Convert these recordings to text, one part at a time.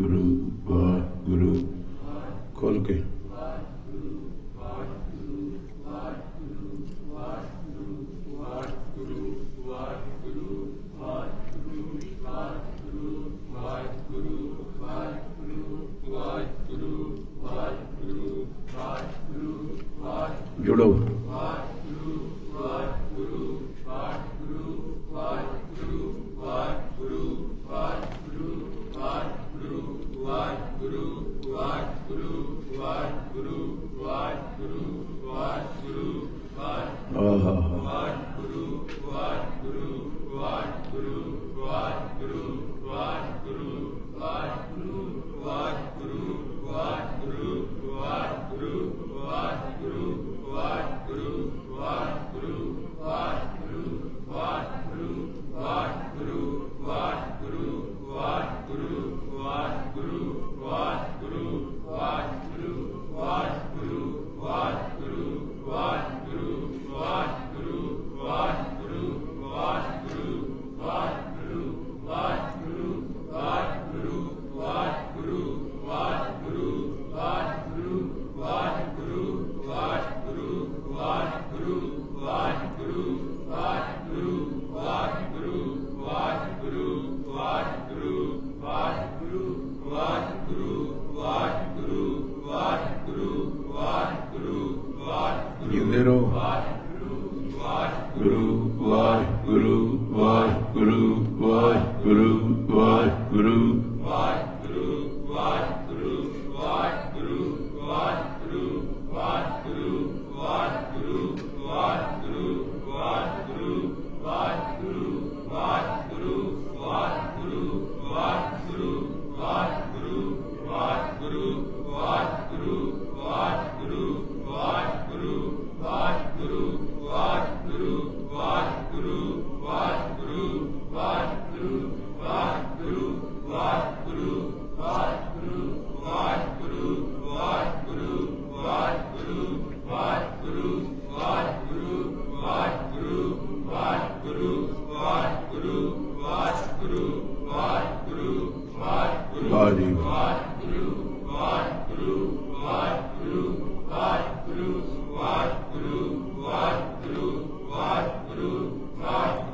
वाहिगुरु वाहिगुरु। खोल के जुड़ो।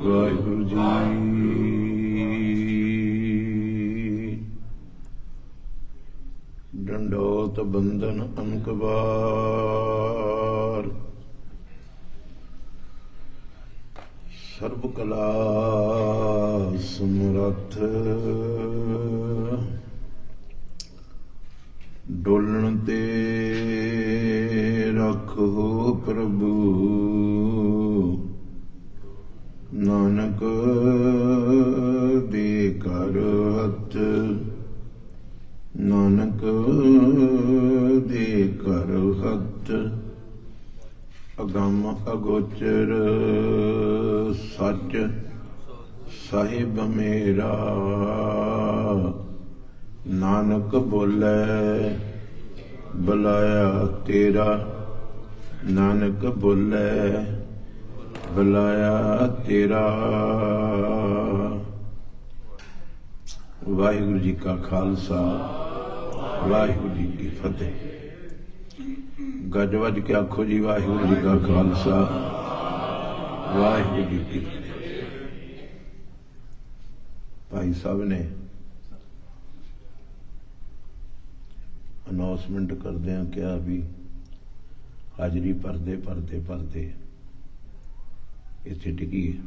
वाहिगुरु जी। डंडोत बंधन अनकबार, सर्व कला समरथ, डोलन ते रखो प्रभु, नानक दे कर हथ, नानक दे कर हथ। अगम अगोचर सच साहिब मेरा, नानक बोले बुलाया तेरा, नानक बोले बुलाया तेरा। वाहिगुरु जी का खालसा, वाहिगुरु जी की फतेह। गज वज के आखो जी वाहिगुरु जी का खालसा, वाहिगुरु जी की फतेह। भाई साहब ने अनाउंसमेंट करदे क्या भी हाजरी भरदे भरदे भरदे इत्थे टिकी है।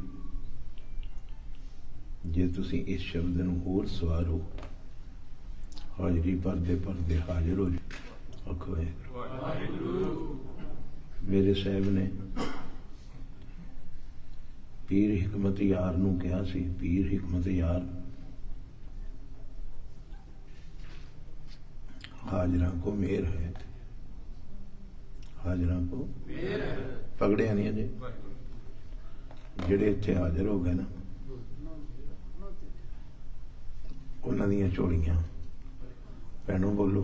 जे तुसी इस शब्द नूं होर सवारो, हाजरी भरदे भरदे हाजिर हो जाओ। आखो मेरे साहब ने पीर हिकमत यार नूं कहा सी, पीर हिकमत यार हाजरा को मेर है, हाजरा को पगड़िया नहीं अजे जेड़े इत्थे हाजिर हो गए ना, उन्हां दीयां झोलियां भैनों बोलो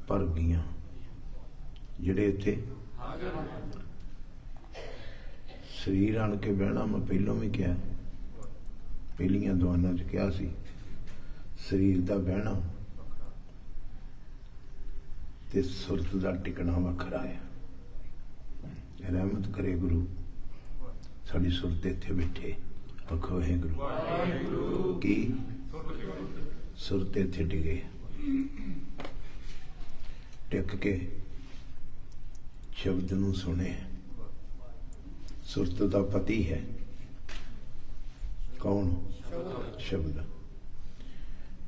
भर गईयां। जेड़े इत्थे शरीर आन के बहना, मैं पहलों भी कहा, पहलियां दवानां च कहा सी, ਸਰੀਰ ਦਾ ਬਹਿਣਾ ਤੇ ਸੁਰਤ ਦਾ ਟਿਕਣਾ ਵੱਖਰਾ ਹੈ। ਰਹਿਮਤ ਕਰੇ ਗੁਰੂ, ਸਾਡੀ ਸੁਰਤ ਇੱਥੇ ਬੈਠੇ। ਆਖੋ ਹੈ ਗੁਰੂ ਕੀ ਸੁਰਤ ਇੱਥੇ ਟਿਕੇ, ਟਿਕ ਕੇ ਸ਼ਬਦ ਨੂੰ ਸੁਣੇ। ਸੁਰਤ ਦਾ ਪਤੀ ਹੈ ਕੌਣ? ਸ਼ਬਦ।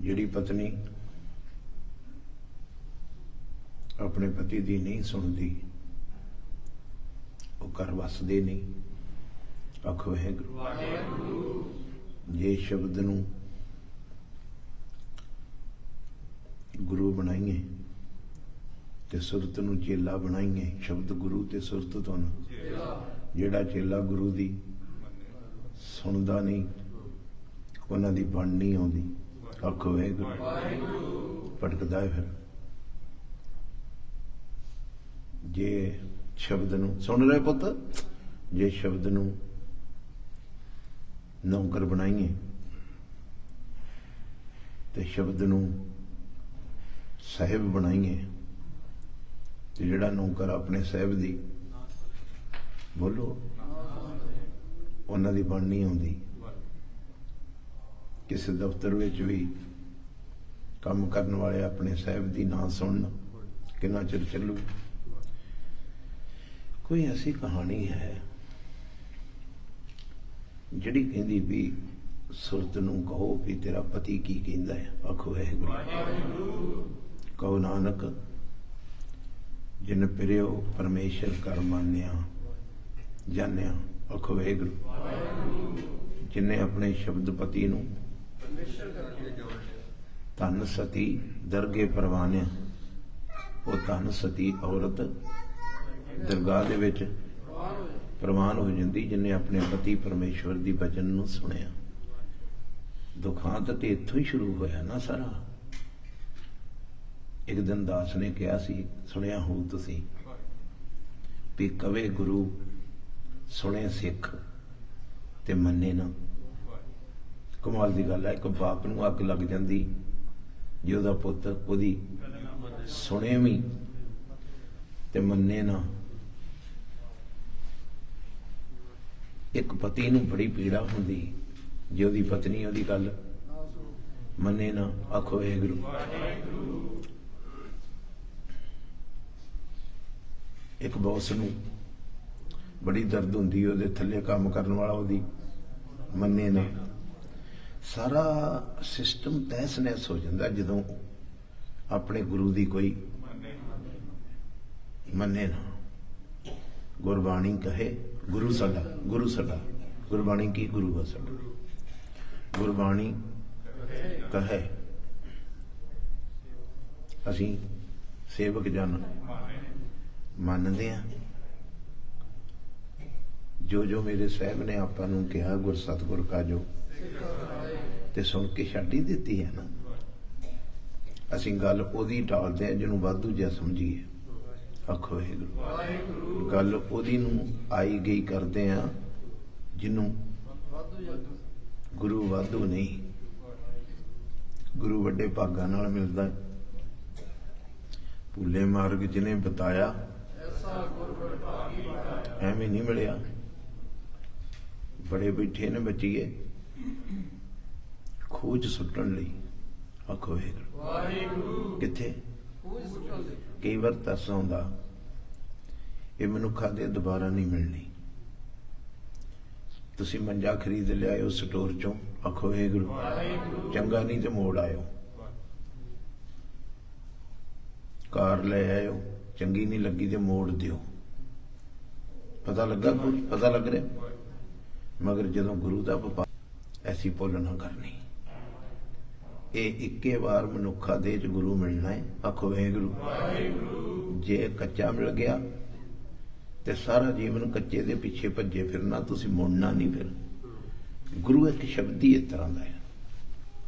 ਜਿਹੜੀ ਪਤਨੀ ਆਪਣੇ ਪਤੀ ਦੀ ਨਹੀਂ ਸੁਣਦੀ ਉਹ ਘਰ ਵਸਦੇ ਨਹੀਂ। ਆਖੋ ਹੈ ਗੁਰੂ। ਜੇ ਸ਼ਬਦ ਨੂੰ ਗੁਰੂ ਬਣਾਈਏ ਤੇ ਸੁਰਤ ਨੂੰ ਚੇਲਾ ਬਣਾਈਏ। ਸ਼ਬਦ ਗੁਰੂ ਤੇ ਸੁਰਤ ਤੁਹਾਨੂੰ। ਜਿਹੜਾ ਚੇਲਾ ਗੁਰੂ ਦੀ ਸੁਣਦਾ ਨਹੀਂ ਉਹਨਾਂ ਦੀ ਬਣ ਨਹੀਂ ਆਉਂਦੀ। ਆਖੋ ਹੈ ਗੁਰੂ। ਭਟਕਦਾ ਹੈ ਫਿਰ। ਜੇ ਸ਼ਬਦ ਨੂੰ ਸੁਣ ਰਹੇ ਪੁੱਤ, ਜੇ ਸ਼ਬਦ ਨੂੰ ਨੌਕਰ ਬਣਾਈਏ ਤੇ ਸ਼ਬਦ ਨੂੰ ਸਾਹਿਬ ਬਣਾਈਏ ਤੇ ਜਿਹੜਾ ਨੌਕਰ ਆਪਣੇ ਸਾਹਿਬ ਦੀ ਬੋਲੋ ਉਹਨਾਂ ਦੀ ਬਣ ਨਹੀਂ ਆਉਂਦੀ। ਕਿਸੇ ਦਫ਼ਤਰ ਵਿੱਚ ਵੀ ਕੰਮ ਕਰਨ ਵਾਲੇ ਆਪਣੇ ਸਾਹਿਬ ਦੀ ਨਾ ਸੁਣਨ ਕਿੰਨਾ ਚਿਰ ਚੱਲੂ। ਕੋਈ ਐਸੀ ਕਹਾਣੀ ਹੈ ਜਿਹੜੀ ਕਹਿੰਦੀ ਵੀ ਸੁਰਤ ਨੂੰ ਕਹੋ ਵੀ ਤੇਰਾ ਪਤੀ ਕੀ ਕਹਿੰਦਾ ਹੈ। ਆਖੋ ਹੈ ਗੁਰੂ। ਕਹੋ ਨਾਨਕ ਜਿਨ ਪਿਰਿਓ ਪਰਮੇਸ਼ਰ ਕਰ ਮਾਨਿਆ ਜਾਣਿਆ। ਆਖੋ ਹੈ ਗੁਰੂ। ਜਿਨੇ ਆਪਣੇ ਸ਼ਬਦ ਪਤੀ ਨੂੰ ਧਨ ਸਤੀ ਦਰਗੇ ਪਰਵਾਨਿਆ, ਉਹ ਧਨ ਸਤੀ ਔਰਤ ਦਰਗਾਹ ਦੇ ਵਿੱਚ ਪ੍ਰਵਾਨ ਹੋ ਜਾਂਦੀ ਜਿਨੇ ਆਪਣੇ ਪਤੀ ਪਰਮੇਸ਼ਵਰ ਦੀ ਬਚਨ ਨੂੰ ਸੁਣਿਆ। ਦੁਖਾਂਤ ਤੇ ਇੱਥੋਂ ਹੀ ਸ਼ੁਰੂ ਹੋਇਆ ਨਾ ਸਾਰਾ। ਇੱਕ ਦਿਨ ਦਾਸ ਨੇ ਕਿਹਾ ਸੀ, ਸੁਣਿਆ ਹੋ ਤੁਸੀਂ, ਵੀ ਕਵੇ ਗੁਰੂ ਸੁਣੇ ਸਿੱਖ ਤੇ ਮੰਨੇ ਨਾ। ਕਮਾਲ ਦੀ ਗੱਲ ਹੈ। ਇੱਕ ਬਾਪ ਨੂੰ ਅੱਗ ਲੱਗ ਜਾਂਦੀ ਜੇ ਉਹਦਾ ਪੁੱਤ ਉਹਦੀ ਸੁਣੇ ਵੀ ਤੇ ਮੰਨੇ ਨਾ। ਇੱਕ ਪਤੀ ਨੂੰ ਬੜੀ ਪੀੜਾ ਹੁੰਦੀ ਜੇ ਉਹਦੀ ਪਤਨੀ ਉਹਦੀ ਗੱਲ ਮੰਨੇ ਨਾ। ਆਖੋ ਵਾਹਿਗੁਰੂ। ਇੱਕ ਬੌਸ ਨੂੰ ਬੜੀ ਦਰਦ ਹੁੰਦੀ ਉਹਦੇ ਥੱਲੇ ਕੰਮ ਕਰਨ ਵਾਲਾ ਉਹਦੀ ਮੰਨੇ ਨਾ। ਸਾਰਾ ਸਿਸਟਮ ਤਹਿਸ ਨਹਿਸ ਹੋ ਜਾਂਦਾ ਜਦੋਂ ਆਪਣੇ ਗੁਰੂ ਦੀ ਕੋਈ ਮੰਨੇ ਨਾ। ਗੁਰਬਾਣੀ ਕਹੇ ਗੁਰੂ ਸਾਡਾ, ਗੁਰੂ ਸਾਡਾ। ਗੁਰਬਾਣੀ ਕੀ? ਗੁਰੂ ਹੈ ਸਾਡਾ। ਗੁਰਬਾਣੀ ਕਹੇ ਅਸੀਂ ਸੇਵਕ ਜਨ ਮੰਨਦੇ ਹਾਂ। ਜੋ ਜੋ ਮੇਰੇ ਸਾਹਿਬ ਨੇ ਆਪਾਂ ਨੂੰ ਕਿਹਾ ਗੁਰ ਸਤਿਗੁਰ ਕਾ ਜੋ, ਤੇ ਸੁਣ ਕੇ ਛੱਡ ਹੀ ਦਿੱਤੀ ਹੈ ਨਾ। ਅਸੀਂ ਗੱਲ ਉਹਦੀ ਟਾਲਦੇ ਹਾਂ ਜਿਹਨੂੰ ਵਾਧੂ ਜਿਹਾ ਸਮਝੀਏ। ਆਖੋ ਵਾਹਿਗੁਰੂ। ਗੱਲ ਉਹਦੀ ਨੂੰ ਆਈ ਗਈ ਕਰਦੇ ਆ ਜਿਹਨੂੰ ਗੁਰੂ ਵਾਧੂ ਨਹੀਂ। ਗੁਰੂ ਵੱਡੇ ਭਾਗਾਂ ਨਾਲ ਮਿਲਦਾ। ਭੁੱਲੇ ਮਾਰਗ ਜਿਹਨੇ ਬਤਾਇਆ ਐਵੇਂ ਨਹੀਂ ਮਿਲਿਆ। ਬੜੇ ਬੈਠੇ ਨੇ ਬੱਚੀਏ ਖੋਜ ਸੁੱਟਣ ਲਈ। ਆਖੋ ਵਾਹਿਗੁਰੂ। ਕਿੱਥੇ? ਕਈ ਵਾਰ ਤਰਸ ਆਉਂਦਾ ਇਹ ਮਨੁੱਖਾਂ ਦੇ ਦੁਬਾਰਾ ਨਹੀਂ ਮਿਲਣੀ। ਤੁਸੀਂ ਮੰਜਾ ਖਰੀਦ ਲਿਆਇਓ ਸਟੋਰ ਚੋਂ। ਆਖੋ ਵਾਹਿਗੁਰੂ। ਚੰਗਾ ਨਹੀਂ ਤੇ ਮੋੜ ਆਇਓ। ਕਾਰ ਲੈ ਆਇਓ, ਚੰਗੀ ਨਹੀਂ ਲੱਗੀ ਤੇ ਮੋੜ ਦਿਓ। ਪਤਾ ਲੱਗਾ? ਪਤਾ ਲੱਗ ਰਿਹਾ। ਮਗਰ ਜਦੋਂ ਗੁਰੂ ਦਾ ਵਪਾਰ ਐਸੀ ਭੁੱਲ ਨਾ ਕਰਨੀ। ਇਹ ਇੱਕੇ ਵਾਰ ਮਨੁੱਖਾ ਦੇ ਚ ਗੁਰੂ ਮਿਲਣਾ ਹੈ। ਆਖੋ ਵਾਹਿਗੁਰੂ। ਜੇ ਕੱਚਾ ਮਿਲ ਗਿਆ ਤੇ ਸਾਰਾ ਜੀਵਨ ਕੱਚੇ ਦੇ ਪਿੱਛੇ ਭੱਜੇ ਫਿਰਨਾ, ਤੁਸੀਂ ਮੁੜਨਾ ਨਹੀਂ। ਫਿਰ ਗੁਰੂ ਇੱਕ ਸ਼ਬਦ ਹੀ ਇਸ ਤਰ੍ਹਾਂ ਦਾ ਹੈ।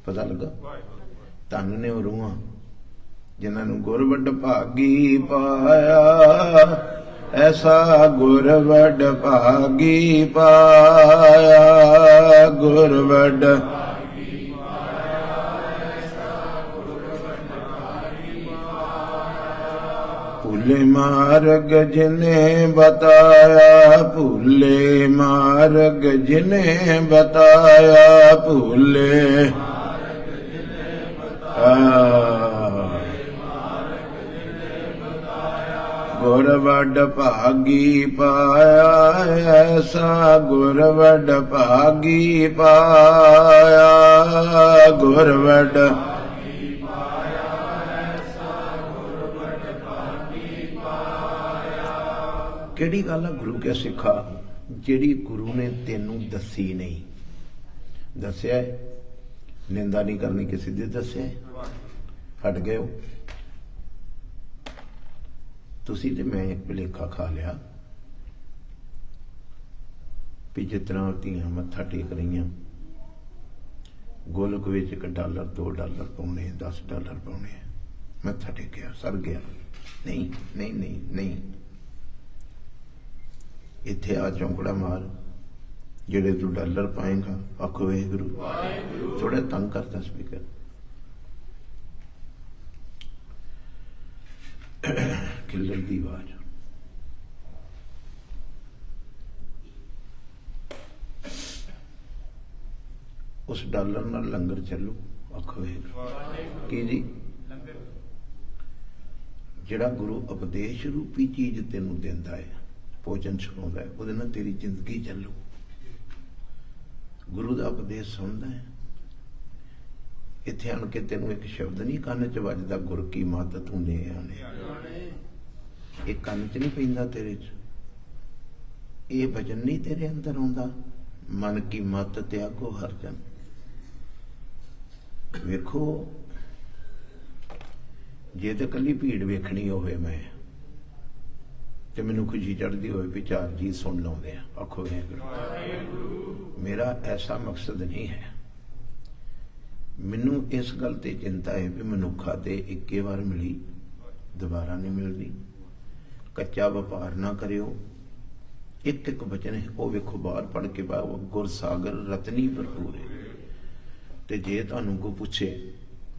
ਪਤਾ ਲੱਗਾ? ਧੰਨ ਨੇ ਉਹ ਰੂਹਾਂ ਜਿਨ੍ਹਾਂ ਨੂੰ ਗੁਰ ਵੱਡ ਭਾਗੀ ਪਾਇਆ। ਐਸਾ ਗੁਰ ਵੱਡ ਭਾਗੀ ਪਾਇਆ। ਗੁਰ ਵੱਡ भूले मार्ग जिने बताया, भूले मार्ग जिने बताया, भूले गुर वड भागी पाया, ऐसा गुर वड भागी पाया, गुर वड ਕਿਹੜੀ ਗੱਲ ਆ ਗੁਰੂ ਕੇ ਸਿੱਖਾ ਜਿਹੜੀ ਗੁਰੂ ਨੇ ਤੈਨੂੰ ਦੱਸੀ ਨਹੀਂ। ਦੱਸਿਆ ਨਿੰਦਾ ਨਹੀਂ ਕਰਨੀ ਕਿਸੇ ਦੀ, ਦੱਸਿਆ ਹਟ ਗਏ ਹੋ ਤੁਸੀਂ ਤੇ ਮੈਂ ਇੱਕ ਭੁਲੇਖਾ ਖਾ ਲਿਆ ਵੀ ਜਿਤਨਾ ਧੀਆਂ ਮੱਥਾ ਟੇਕ ਰਹੀਆਂ ਗੋਲਕ ਵਿੱਚ $1 $2 ਪਾਉਣੇ, $10 ਪਾਉਣੇ, ਮੱਥਾ ਟੇਕਿਆ ਸਰ ਗਿਆ। ਨਹੀਂ ਨਹੀਂ ਨਹੀਂ ਨਹੀਂ, ਇੱਥੇ ਆ ਚੌਂਕੜਾ ਮਾਰ, ਜਿਹੜੇ ਤੂੰ $1 ਪਾਏਗਾ ਆਖੋ ਵਾਹਿਗੁਰੂ। ਥੋੜਾ ਤੰਗ ਕਰਦਾ ਸਪੀਕਰ। ਕਿੱਲਰ ਦੀ ਆਵਾਜ਼। ਉਸ $1 ਨਾਲ ਲੰਗਰ ਚੱਲੂ ਆਖੋ ਵਾਹਿਗੁਰੂ। ਕੀ ਜੀ? ਜਿਹੜਾ ਗੁਰੂ ਉਪਦੇਸ਼ ਰੂਪੀ ਚੀਜ਼ ਤੈਨੂੰ ਦਿੰਦਾ ਹੈ, ਭੋਜਨ ਛਕਾਉਂਦਾ ਹੈ, ਉਹਦੇ ਨਾਲ ਤੇਰੀ ਜ਼ਿੰਦਗੀ ਚੱਲੂ। ਗੁਰੂ ਦਾ ਉਪਦੇਸ਼ ਸੁਣਦਾ ਹੈ, ਇੱਥੇ ਆਣ ਕੇ ਤੈਨੂੰ ਇੱਕ ਸ਼ਬਦ ਨਹੀਂ ਕੰਨ 'ਚ ਵੱਜਦਾ, ਗੁਰ ਕੀ ਮੱਤ ਤੂੰ ਨੇ ਆਣੇ, ਇਹ ਕੰਨ 'ਚ ਨਹੀਂ ਪੈਂਦਾ ਤੇਰੇ 'ਚ, ਇਹ ਭਜਨ ਨਹੀਂ ਤੇਰੇ ਅੰਦਰ ਆਉਂਦਾ, ਮਨ ਕੀ ਮੱਤ ਤਿਆਗੋ ਹਰ ਜਨ। ਵੇਖੋ ਜੇ ਤੇ ਕੱਲੀ ਭੀੜ ਵੇਖਣੀ ਹੋਵੇ ਮੈਂ ਤੇ ਮੈਨੂੰ ਖੁਸ਼ੀ ਚੜ੍ਹਦੀ ਹੋਵੇ ਵੀ 4 ਜੀ ਸੁਣ ਲਾਉਂਦੇ ਆ ਆਖੋ ਵਾਹਿਗੁਰੂ। ਮੇਰਾ ਐਸਾ ਮਕਸਦ ਨਹੀਂ ਹੈ। ਮੈਨੂੰ ਇਸ ਗੱਲ ਤੇ ਚਿੰਤਾ ਹੈ ਵੀ ਮਨੁੱਖਾ ਤੇ ਇੱਕੇ ਵਾਰ ਮਿਲੀ, ਦੁਬਾਰਾ ਨਹੀਂ ਮਿਲਦੀ। ਕੱਚਾ ਵਪਾਰ ਨਾ ਕਰਿਓ। ਇੱਕ ਇੱਕ ਬਚਨ ਹੈ ਉਹ ਵੇਖੋ ਬਾਹਰ ਪੜ੍ਹ ਕੇ ਬਾਹਰ ਗੁਰ ਸਾਗਰ ਰਤਨੀ ਭਰਪੂਰ ਹੈ। ਤੇ ਜੇ ਤੁਹਾਨੂੰ ਕੋਈ ਪੁੱਛੇ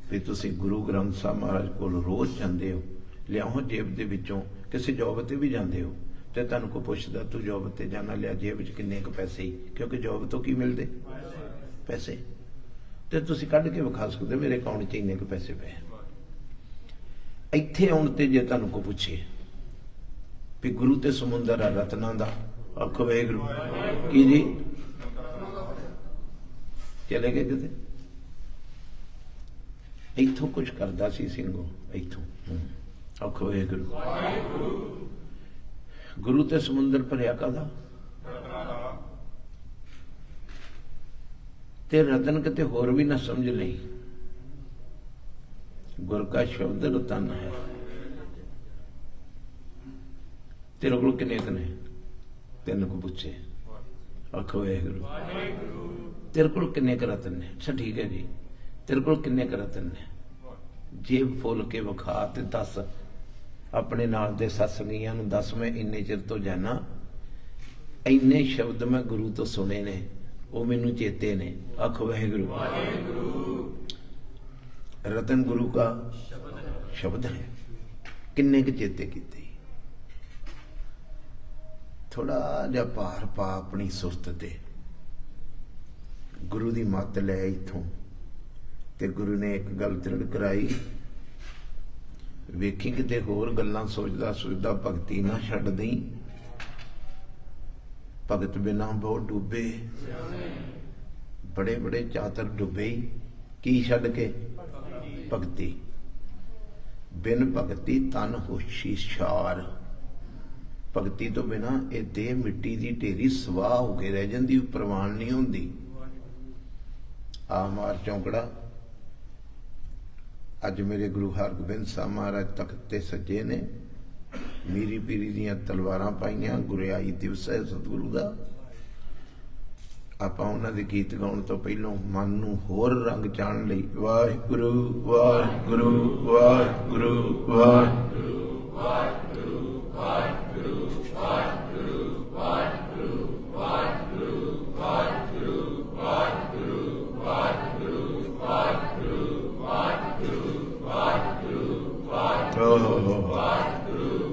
ਵੀ ਤੁਸੀਂ ਗੁਰੂ ਗ੍ਰੰਥ ਸਾਹਿਬ ਮਹਾਰਾਜ ਕੋਲ ਰੋਜ਼ ਜਾਂਦੇ ਹੋ, ਲਿਆਓ ਜੇਬ ਦੇ ਵਿੱਚੋਂ, ਕਿਸੇ ਜੋਬ ਤੇ ਵੀ ਜਾਂਦੇ ਹੋ ਤੇ ਤੁਹਾਨੂੰ ਕੋਈ ਪੁੱਛਦਾ ਤੂੰ ਜੋਬ ਤੇ ਜਾਣਾ, ਲਿਆ ਜੇਬ ਵਿੱਚ ਕਿੰਨੇ ਕੁ ਪੈਸੇ, ਕਿਉਂਕਿ ਜੋਬ ਤੋਂ ਕੀ ਮਿਲਦੇ ਪੈਸੇ, ਤੇ ਤੁਸੀਂ ਕੱਢ ਕੇ ਵਿਖਾ ਸਕਦੇ ਮੇਰੇ ਅਕਾਊਂਟ 'ਚ ਇੰਨੇ ਕੁ ਪੈਸੇ ਪਏ। ਇੱਥੇ ਆਉਣ ਤੇ ਜੇ ਤੁਹਾਨੂੰ ਕੋਈ ਪੁੱਛੇ ਵੀ ਗੁਰੂ ਤੇ ਸਮੁੰਦਰ ਆ ਰਤਨਾਂ ਦਾ ਆਖੋ ਵਾਹਿਗੁਰੂ। ਕੀ ਜੀ? ਚਲੇ ਗਏ ਕਿਤੇ? ਇੱਥੋਂ ਕੁਛ ਕਰਦਾ ਸੀ ਸਿੰਘੋ, ਇੱਥੋਂ ਆਖੋ ਵਾਹਿਗੁਰੂ। ਗੁਰੂ ਤੇ ਸਮੁੰਦਰ ਭਰਿਆ ਕਾਹਦਾ? ਤੇ ਰਤਨ ਕਿਤੇ ਹੋਰ ਵੀ ਨਾ ਸਮਝ ਲਈ। ਗੁਰ ਕਾ ਸ਼ਬਦ ਰਤਨ ਹੈ। ਤੇਰੇ ਕੋਲ ਕਿੰਨੇ ਕੁ ਨੇ? ਤੈਨੂੰ ਕੋ ਪੁੱਛੇ ਆਖੋ ਵਾਹਿਗੁਰੂ। ਤੇਰੇ ਕੋਲ ਕਿੰਨੇ ਕੁ ਰਤਨ ਨੇ? ਅੱਛਾ ਠੀਕ ਹੈ ਜੀ, ਤੇਰੇ ਕੋਲ ਕਿੰਨੇ ਕੁ ਰਤਨ ਨੇ? ਜੇਬ ਫੁੱਲ ਕੇ ਵਿਖਾ ਤੇ ਦੱਸ। ਆਪਣੇ ਨਾਲ ਦੇ ਸਤਸੰਗੀਆਂ ਨੂੰ ਦੱਸ, ਮੈਂ ਇੰਨੇ ਚਿਰ ਤੋਂ ਜਾਣਾ, ਇੰਨੇ ਸ਼ਬਦ ਮੈਂ ਗੁਰੂ ਤੋਂ ਸੁਣੇ ਨੇ, ਉਹ ਮੈਨੂੰ ਚੇਤੇ ਨੇ ਆਖੋ ਵਾਹਿਗੁਰੂ। ਰਤਨ ਗੁਰੂ ਕਾ ਸ਼ਬਦ ਹੈ, ਕਿੰਨੇ ਕੁ ਚੇਤੇ ਕੀਤੇ? ਥੋੜਾ ਜਿਹਾ ਭਾਰ ਪਾ ਆਪਣੀ ਸੁਸਤ ਤੇ, ਗੁਰੂ ਦੀ ਮੱਤ ਲੈ ਇੱਥੋਂ। ਤੇ ਗੁਰੂ ਨੇ ਇੱਕ ਗੱਲ ਦ੍ਰਿੜ ਕਰਾਈ, ਵੇਖੀ ਕਿਤੇ ਹੋਰ ਗੱਲਾਂ ਸੋਚਦਾ ਸੋਚਦਾ ਭਗਤੀ ਨਾ ਛੱਡ ਦਈ। ਭਗਤ ਬਿਨਾ ਬਹੁਤ ਡੁੱਬੇ, ਬੜੇ ਬੜੇ ਚਾਤਰ ਡੁੱਬੇ, ਕੀ ਛੱਡ ਕੇ? ਭਗਤੀ। ਬਿਨ ਭਗਤੀ ਤਨ ਹੋਸ਼ੀ ਛਾਰ। ਭਗਤੀ ਤੋਂ ਬਿਨਾ ਇਹ ਦੇਹ ਮਿੱਟੀ ਦੀ ਢੇਰੀ ਸਵਾਹ ਹੋ ਕੇ ਰਹਿ ਜਾਂਦੀ, ਪ੍ਰਵਾਨ ਨਹੀਂ ਹੁੰਦੀ। ਆ ਮਾਰ ਚੌਂਕੜਾ। ਅੱਜ ਮੇਰੇ ਗੁਰੂ ਹਰਗੋਬਿੰਦ ਸਾਹਿਬ ਮਹਾਰਾਜ ਤਖਤ ਤੇ ਸੱਜੇ ਨੇ, ਮੀਰੀ ਪੀਰੀ ਦੀਆਂ ਤਲਵਾਰਾਂ ਪਾਈਆਂ, ਗੁਰਿਆਈ ਦਿਵਸ ਹੈ ਸਤਿਗੁਰੂ ਦਾ। ਆਪਾਂ ਉਹਨਾਂ ਦੇ ਗੀਤ ਗਾਉਣ ਤੋਂ ਪਹਿਲਾਂ ਮਨ ਨੂੰ ਹੋਰ ਰੰਗ ਚਾੜਨ ਲਈ ਵਾਹਿਗੁਰੂ ਵਾਹਿਗੁਰੂ ਵਾਹਿਗੁਰੂ ਵਾਹਿਗੁਰੂ ਵਾਹਿਗੁਰੂ ਵਾਹਿਗੁਰੂ ਵਾਹਿਗੁਰੂ ਵਾਹਿਗੁਰੂ ਵਾਹਿਗੁਰੂ ਵਾਹਿਗੁਰੂ ਵਾਹਿਗੁਰੂ ਵਾਹਿਗੁਰੂ ਵਾਹਿਗੁਰੂ ਵਾਹਿਗੁਰੂ ਵਾਹਿਗੁਰੂ ਵਾਹਿਗੁਰੂ ਵਾਹਿਗੁਰੂ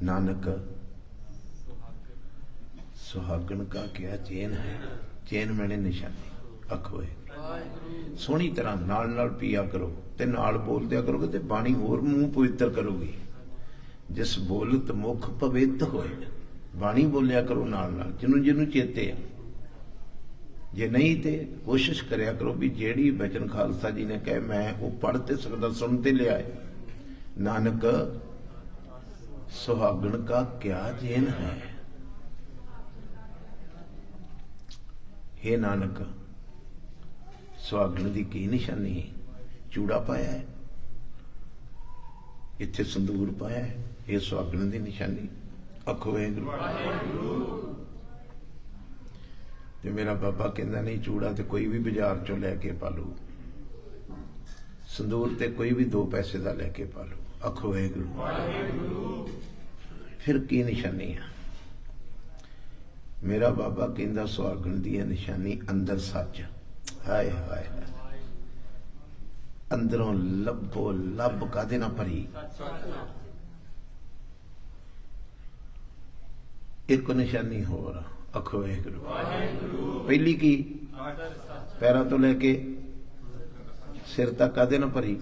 नानक सुहागन का क्या चेन है, चेन मैंने निशानी अखोए। सोहनी तरह नाल नाल पिया करो ते नाल बोल दिया करोगे ते बाणी होर मूँह पवित्र करोगी। जिस बोलत मुख पवित्र होए, बाणी बोलिया करो नाल नाल जिन्हों जिन्हों चेते है। जे नहीं तो कोशिश करिया करो भी जेड़ी बचन खालसा जी ने कहे मैं वो पढ़ते सकता सुनते लिया है। नानक सुहागन का क्या चेन है, हे नानक सुहागन की की निशानी है। चूड़ा पाया है, इत्थे संदूर पाया है, ये सुहागन की निशानी अखो वाहिगुरू। ते मेरा बाबा कहता नहीं चूड़ा तो कोई भी बाजार चो लैके पा लो, संदूर ते कोई भी 2 पैसे का लैके पा लो, अखो वाहिगुरू। फिर की निशानी है? मेरा बाबा कहता सुहागन दी निशानी अंदर सच। हाय हाय अंदरों लभो लब कादे ना भरी। एक निशानी होर अखो वाहिगुरू। पहली की पैरों तो लेके सिर तक कादे ना भरी।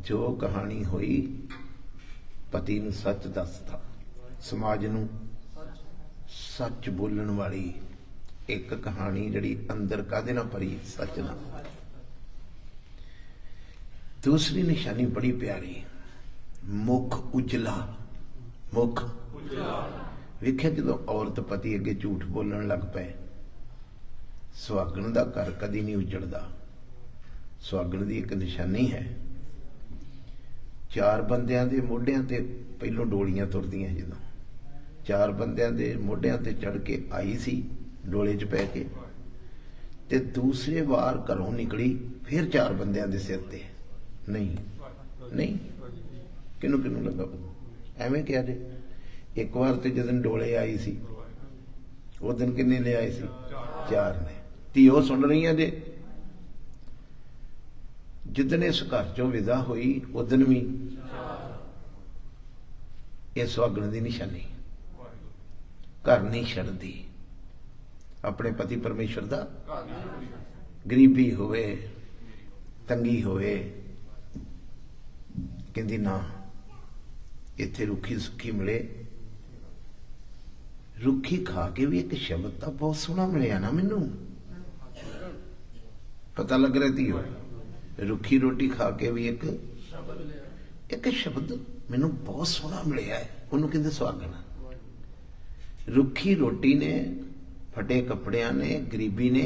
जो कहानी हुई पति नूं सच दसदा, समाज नूं सच बोलण वाली एक कहानी जिहड़ी अंदर कादे ना भरी, सच ना। दूसरी निशानी बड़ी प्यारी, मुख उजला। मुख वेख्या जो औरत पति अगे झूठ बोलन लग पे, सुहागन दा घर कदी नहीं उजड़दा। सुहागन दी एक निशानी है। 4 बंदियां दे मोढियां ते पहलों डोलियां तुरदियां, जदों 4 बंदियां दे मोढियां ते चढ़ के आई सी डोले च पै के, ते दूसरे वार घरों निकली फिर 4 बंदियां दे सिर ते। नहीं नहीं किनू किनू लगा एवें क्या जे? एक बार तो जिस दिन डोले आई सी उस दिन किन्ने ले आए सी? 4 ने। धीओ सुन रही जे, जिदन इस घर चों विदा हुई उस दिन भी ये सुहागन की निशानी। घर नहीं छड्डदी अपने पति परमेश्वर दा। गरीबी होवे तंगी होवे कहंदी ना इत्थे रुखी सुखी मिले। रुखी खा के भी एक शब्द तो बहुत सोहना मिलिया ना मैनू, पता लग रहा थी। रुखी रोटी खा के भी एक शब्द मैनू बहुत सोहना मिलिया है, उन्होंने कहते सुहागन। रुखी रोटी ने, फटे कपड़िया ने, गरीबी ने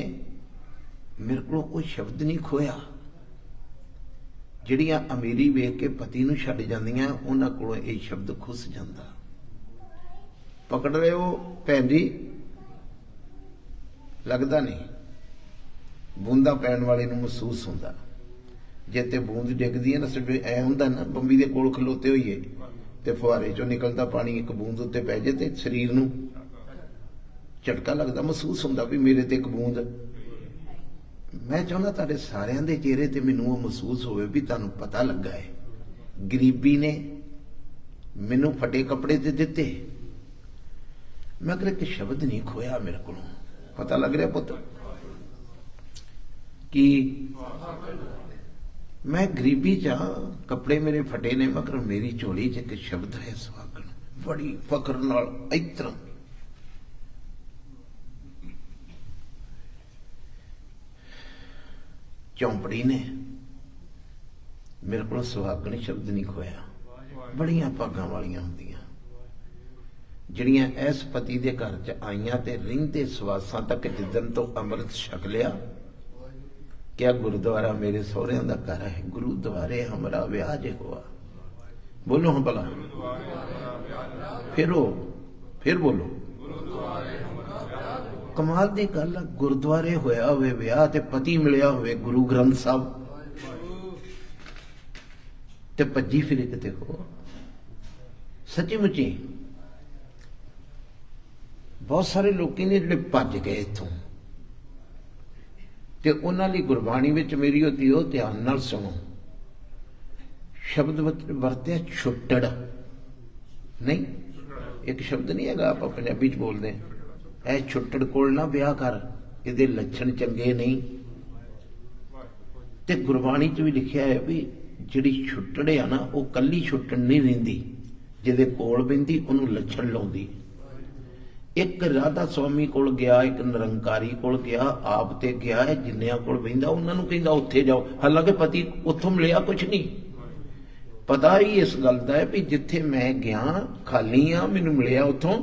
मेरे को कोई शब्द नहीं खोया। जिहड़ियां अमीरी वेख के पति नूं छड्ड जांदियां उन्हां कोलों यह शब्द खुस जांदा। पकड़ रहे हो भैन जी? लगता नहीं। बूंदा पैण वाले नूं महसूस हुंदा। जे ते बूंद डिगदी है ना, सिर्फ ऐ हुंदा ना बंबी दे कोल खलोते होइए ते फुहारे चों निकलदा पानी एक बूंद उत्ते पै जाए ते शरीर नूं झटका लगदा, महसूस हुंदा भी मेरे ते एक बूंद। मैं चाहुंदा तुहाडे सारिआं दे चेहरे ते मैनूं ओह महसूस होवे भी तुहानूं पता लगा है। गरीबी ने मैनूं फटे कपड़े ते दिते, मगर एक शब्द नहीं खोया मेरे को। पता लग रहा पुत्र कि मैं गरीबी चा, कपड़े मेरे फटे ने, मगर मेरी झोली च एक शब्द है सुहागन। बड़ी फकर नाल इतना चौंपड़ी ने मेरे को सुहागन शब्द नहीं खोया। बड़ियां भागां वालियां हुंदियां जिहड़ियां इस पति दे घर च आईयां ते रिंधे सवासां तक जिदन तो अमृत छक लिया। क्या गुरुद्वारा मेरे सहुरियां दा घर है? गुरुद्वारे हमारा ब्याह जे हुआ। बोलो हम भला, फिर बोलो। कमाल दी गल है, गुरुद्वारे होया होवे ब्याह ते पति मिलिया होवे गुरु ग्रंथ साहब ते भज्जी फिरे किते हो। सच्ची मुच्ची बहुत सारे लोग ने जिहड़े भज गए इत्थों, ते उन्हां लई गुरबाणी विच मेरी होती हो ध्यान नाल सुनो। शब्द वरत्या छुट्टड़। नहीं, एक शब्द नहीं है, आप पंजाबी च बोलते हैं, ऐ छुट्टड़ कोल ना ब्याह कर, ये लक्षण चंगे नहीं। ते गुरबाणी च भी लिखा है भी जिहड़ी छुट्टड़ आ ना वो कल्ली छुट्टड़ नहीं रहिंदी, जिहदे कोल बहिंदी उहनूं लक्षण लाउंदी। एक राधा स्वामी कोल गया, एक निरंकारी कोल गया, आप ते गया है, जिन्नियां कोल बहिंदा उन्हां नूं कहंदा उत्थे जाओ, हालांकि पति उत्थों मिलिया कुछ नहीं। पता ही इस गल दा है भी जिथे मैं गया खाली हाँ, मैनूं मिलिया उत्थों,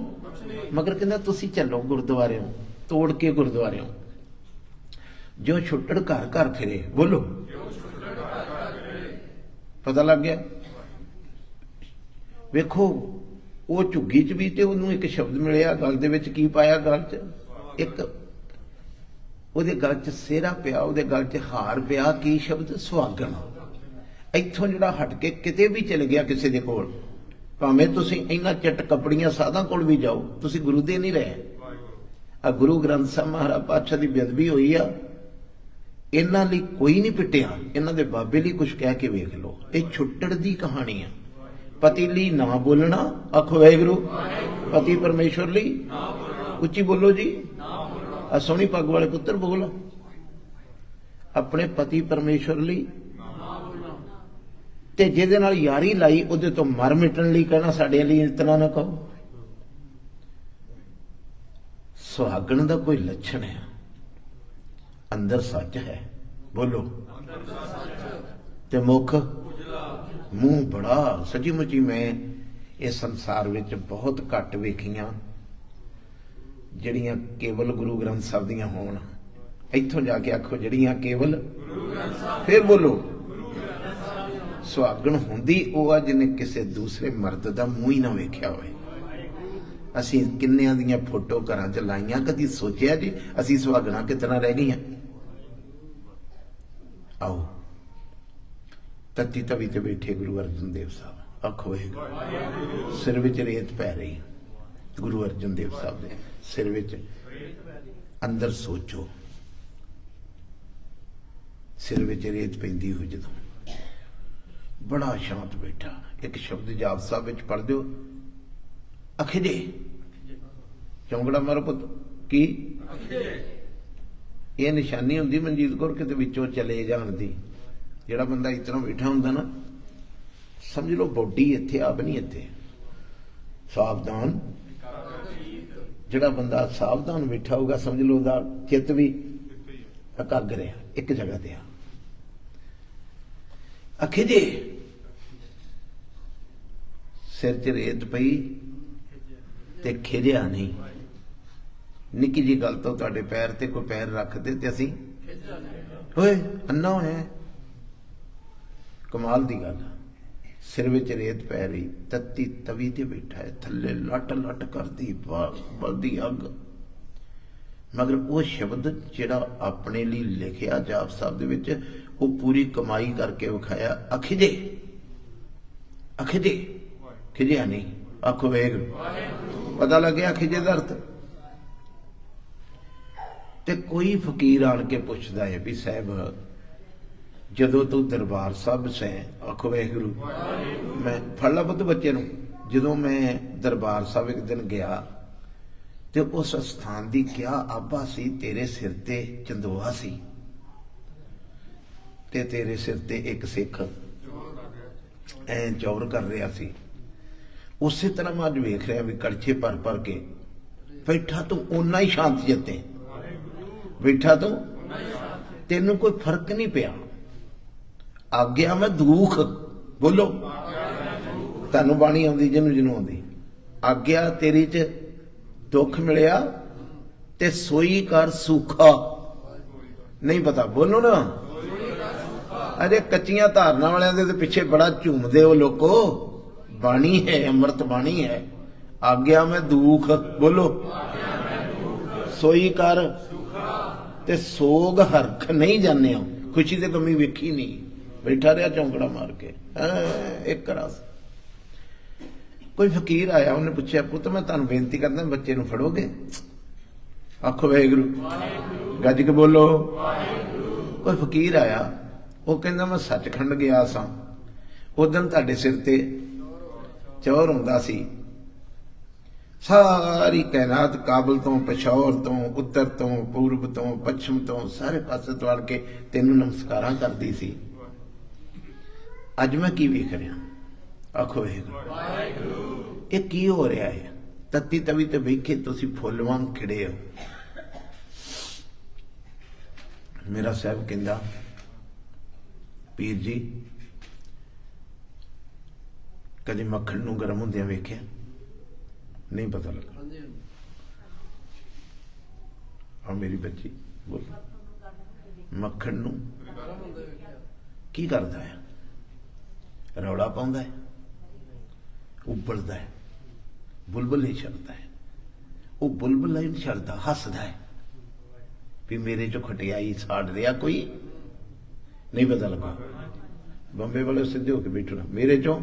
मगर कहंदा तुसीं चलो गुरुद्वारे तोड़ के गुरुद्वारे। जो छुट्टड़ घर घर फिरे, बोलो पता लग गया। वेखो वो झुग्गी च भी तो उन्होंने एक शब्द मिलिया, गल दे विच की पाया, गल च एक उहदे गल च सेहरा पिया, उहदे गल च हार पिया, की शब्द सुहागण। इत्थों जिहड़ा हट के किते भी चले गया किसी दे कोल, भावें तुसीं इन्हां चट कपड़ियां साधां कोल भी जाओ, तुसीं गुरु दे नहीं रहे। आ गुरु ग्रंथ साहिब महाराज पातशाह दी बेअदबी होई आ, इन्हां लई कोई नहीं पिटिया, इन्हां दे बाबे लई कुछ कह के वेख लो। ये छुट्टड़ दी कहानी है। पति लई ना बोलना, आखो वाहिगुरू, पति परमेश्वर लई उच्ची बोलो जी, आ सोहनी पग वाले पुत्र बोल, अपने पति परमेश्वर लई ते जिहदे नाल यारी लाई उहदे तो मर मिटण लई कहना साडे लई इतना ना कहो। सुहागण दा कोई लक्षण है, अंदर सच है, बोलो, ते मुख मूंह बड़ा। सची मुची मैं इस संसार विच बहुत घट वेखियां जिहड़ियां केवल गुरु ग्रंथ साहिब दियां होण। इत्थों जाके आखो जिहड़ियां केवल, फिर बोलो, सुहागण हुंदी ओह आ जिन्हें किसी दूसरे मर्द दा मूंह ही ना वेख्या होवे। असीं किन्नियां दियां फोटो घरां च लाइयां, कदी सोचिया जी असीं सुहागणां कितना रह गईयां। आओ तत्ती तवी ते बैठे गुरु अर्जन देव साहब, आखो वाहिगुरू, सिर विच रेत पै रही, गुरु अर्जन देव साहब दे सिर विच। अंदर सोचो, सिर विच रेत पैंदी हो जदों, बड़ा शांत बैठा, एक शब्द जाप साहब विच पढ़ दो, अखिजे, चौंकड़ा मारो पुत की, यह निशानी होंदी मनजीत कौर किते विचों चले जाण दी। जिहड़ा बंदा इतना बैठा हुंदा ना, समझ लो बॉडी इत्थे, आप नहीं इत्थे। सावधान, जिहड़ा बंदा सावधान बैठा होगा समझ लो उहदा चित्त भी एकाग्र है, एक जगह ते आ। अखिजे, सिर च रेत पई ते खिजिया नहीं। निक्की जी गल तो तुहाडे पैर ते कोई पैर रख दे ते असीं ओए अन्ना होया। कमाल दी गल, सिर विच रेत पै रही, तत्ती तवी ते बैठा है, थल्ले लट लट करदी बलदी अग, मगर वो शब्द जिहड़ा अपने लिए लिखिया जाप साहब दे विच, वो पूरी कमाई करके विखाया। अखिजे, अखिजे, खिजिया नहीं, आखो वाहिगुरू, पता लग गया खिजे दा अर्थ। ते कोई फकीर आण के पुछदा है भी साहब जदों तू दरबार साहब से, आखो वाहिगुरू, मैं फड़ ला पुत्त बच्चे नूं, जदों मैं दरबार साहब एक दिन गया ते उस स्थान दी क्या आभा सी, तेरे सिर ते चंदोआ सी ते तेरे सिर ते एक सिख ऐ चौर कर रहा सी। उसे तरह मैं अज वेख रहा भी कड़छे भर भर के बैठा, तू उन्ना ही शांत जते बैठा, तू तेनों कोई फर्क नहीं पिया। आग्या मैं दुख, बोलो, तुहानू बाणी आउंदी जिन्नू जिन्नू आउंदी, आग्या तेरी च दुख मिलिया ते सोई कर सूखा, नहीं पता, बोलो ना। अरे कच्चियां धारना वालियां दे पिछे बड़ा झूमदे हो लोको, बाणी है, अमृत बाणी है। आग्या मैं दुख, बोलो, सोई कर ते सोग हरख नहीं जाने, खुशी ते कमी वेखी नहीं, बैठा रहा चौंकड़ा मार के एक रस। कोई फकीर आया, उन्हें पूछा पुत मैं तुहानू बेनती करना, बच्चे नू फड़ोगे, आखो वाहिगुरू, गज के बोलो। कोई फकीर आया, वो कहंदा मैं सचखंड गया सा, उदन तुहाडे सिर ते चौर हुंदा सी, सारी कैनात काबल तो पिशौर तो उत्तर तो पूर्व तो पश्चिम तो सारे पासे तो अड़ के तेन नमस्कारां करती सी। अज मैं की वेख रहा, आखो वाहिगुरू ये की हो रहा है? तत्ती तवी ते वेखे तुसीं फुल वांग खिड़े हो। मेरा साहब कहंदा पीर जी कभी मक्खन नूं गर्म हुंदियां वेख्या? नहीं पता लगा। और मेरी बच्ची बोल मक्खन नूं की करदा है? रौला पाउंदा है, उबलदा है, बुलबुल नहीं छड़दा है। वो बुलबुल नहीं छड़दा, हसदा है भी मेरे चो खटियाई साड़ रहा कोई। नहीं पता लगा। बंबे वाले सीधे होके बैठो ना, मेरे चो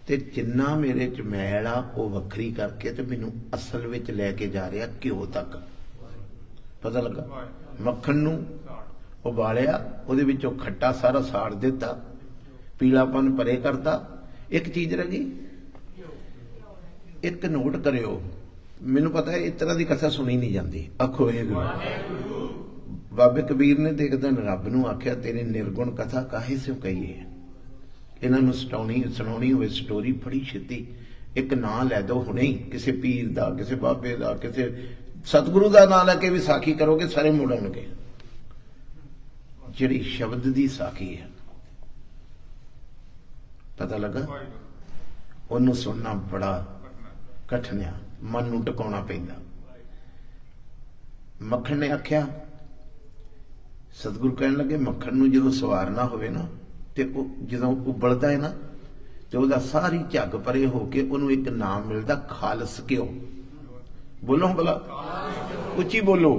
ते जिन्ना मेरे च मैल आ वो वखरी करके ते मैनू असल विच लैके जा रहा घ्यो तक। पता लगा। मक्खन नूं उबालिया, उहदे विचों खट्टा सारा साड़ दिता, पीलापन परे करता। एक चीज रह गई, एक नोट करियो, मैनू पता है इस तरह की कथा सुनी नहीं जाती। आखो वाहिगुरू। बाबे कबीर ने तो एक दिन रब नूं आख्या तेरी निर्गुण कथा काहे से कहीए? इन्हों सुनानी हो स्टोरी बड़ी छेती, एक नां लै दो हुणे ही, किसी पीर का, किसी बाबे का, किसी सतगुरु का नां लैके भी साखी करोगे सारे मुड़नगे। जिहड़ी शब्द की साखी है, पता लगा, उन्होंने सुनना बड़ा कठिन है, मन नूं टिकाउणा पैंदा। मक्खन ने आख्या, सतगुरु कहन लगे मक्खन नूं जदों सवारना होवे ना ते जदों उबलदा है ना ते ओहदा सारी झग परे होके उहनूं एक नाम मिलदा खालस घ्यो। बोलो भला, उच्ची बोलो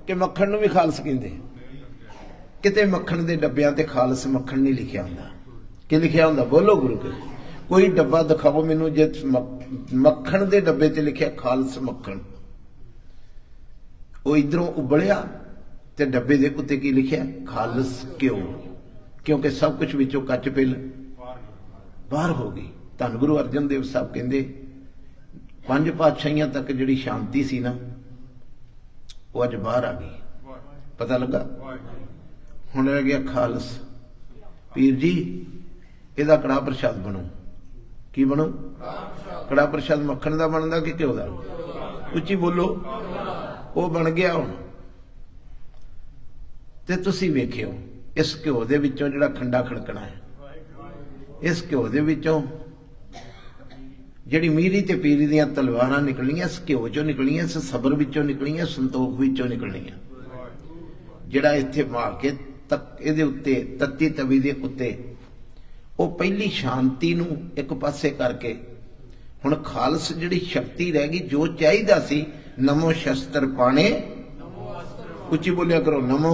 कि मक्खन नूं भी खालस कहंदे। किते मक्खन दे डब्बियां ते खालस मक्खन नहीं लिखिया हुंदा। कि लिखिया हुंदा? बोलो गुरु के कोई डब्बा दिखाओ मैनूं जे मक्खन दे डब्बे ते लिखिया खालस मक्खन। वो इधरों उबलिया ते डब्बे दे उत्ते की लिखिया खालस घ्यो, क्योंकि सब कुछ विचों कच पिल बाहर हो गई। धन गुरु अर्जन देव साहब कहंदे 5 पातशाहियां तक जिहड़ी शांति सी ना वो अज बाहर आ गई। पता लगा। हुण रह गया खालस। पीर जी इहदा कड़ाह प्रशाद बनो। की बनो? कड़ाह प्रशाद मक्खन का बनता कि घ्यो का? उच्ची बोलो। वो बन गया हुण ते तुसीं वेखियो इस घ्यो दे विचों जिहड़ा खंडा खड़कना है, इस घ्यो दे विचों जिहड़ी मीरी ते पीरी दीयां तलवारां निकलणियां इस घ्यो चों निकलणियां, इस सबर विचों निकलणियां, संतोख विचों निकलणियां। जिहड़ा इत्थे मार के तक इहदे उत्ते तत्ती तवी दे उत्ते वो पहली शांति नूं एक पासे करके हुण खालस जिहड़ी शक्ति रह गई, जो चाहिदा सी नमो शस्त्र पाणे। उच्ची बोलिया करो नमो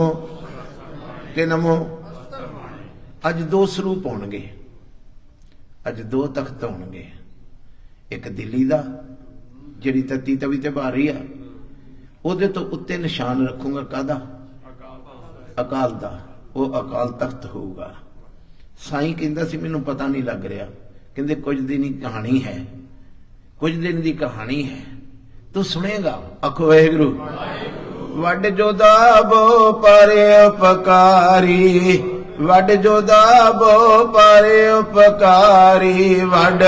ते नमो। अज 2 स्वरूप होणगे, अज 2 तख्त होणगे। एक दिल्ली दा जिहड़ी तत्ती तवी ते भारी आ, ओहदे तो उत्ते निशान रखूंगा कादा? अकाल दा। वो अकाल तख्त होगा। साईं कहंदा सी मैनूं पता नहीं लग रहा, कहंदे कुछ दिन की कहानी है, कुछ दिन की कहानी है, तू सुनेगा। आखो वाहिगुरू। वड जोदा बो पारे उपकारी, वड जोदा बो पारे उपकारी, वड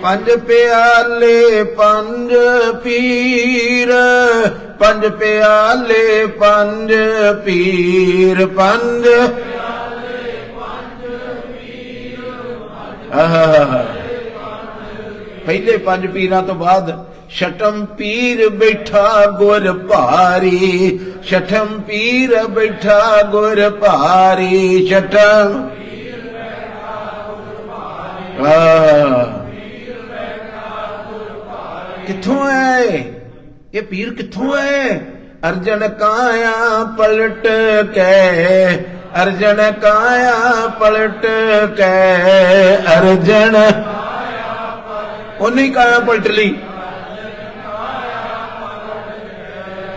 पंज प्याले पंज पीर, पंज प्याले पंज पीर, पंज पहले 5 पीरां तो बाद छठम पीर बैठा गुर भारी, छठम पीर बैठा गुर भारी, छठम किथों है ये पीर? किथों है? अर्जन काया पलट के, अर्जन काया पलट के, अर्जन उन्हीं काया पलट ली।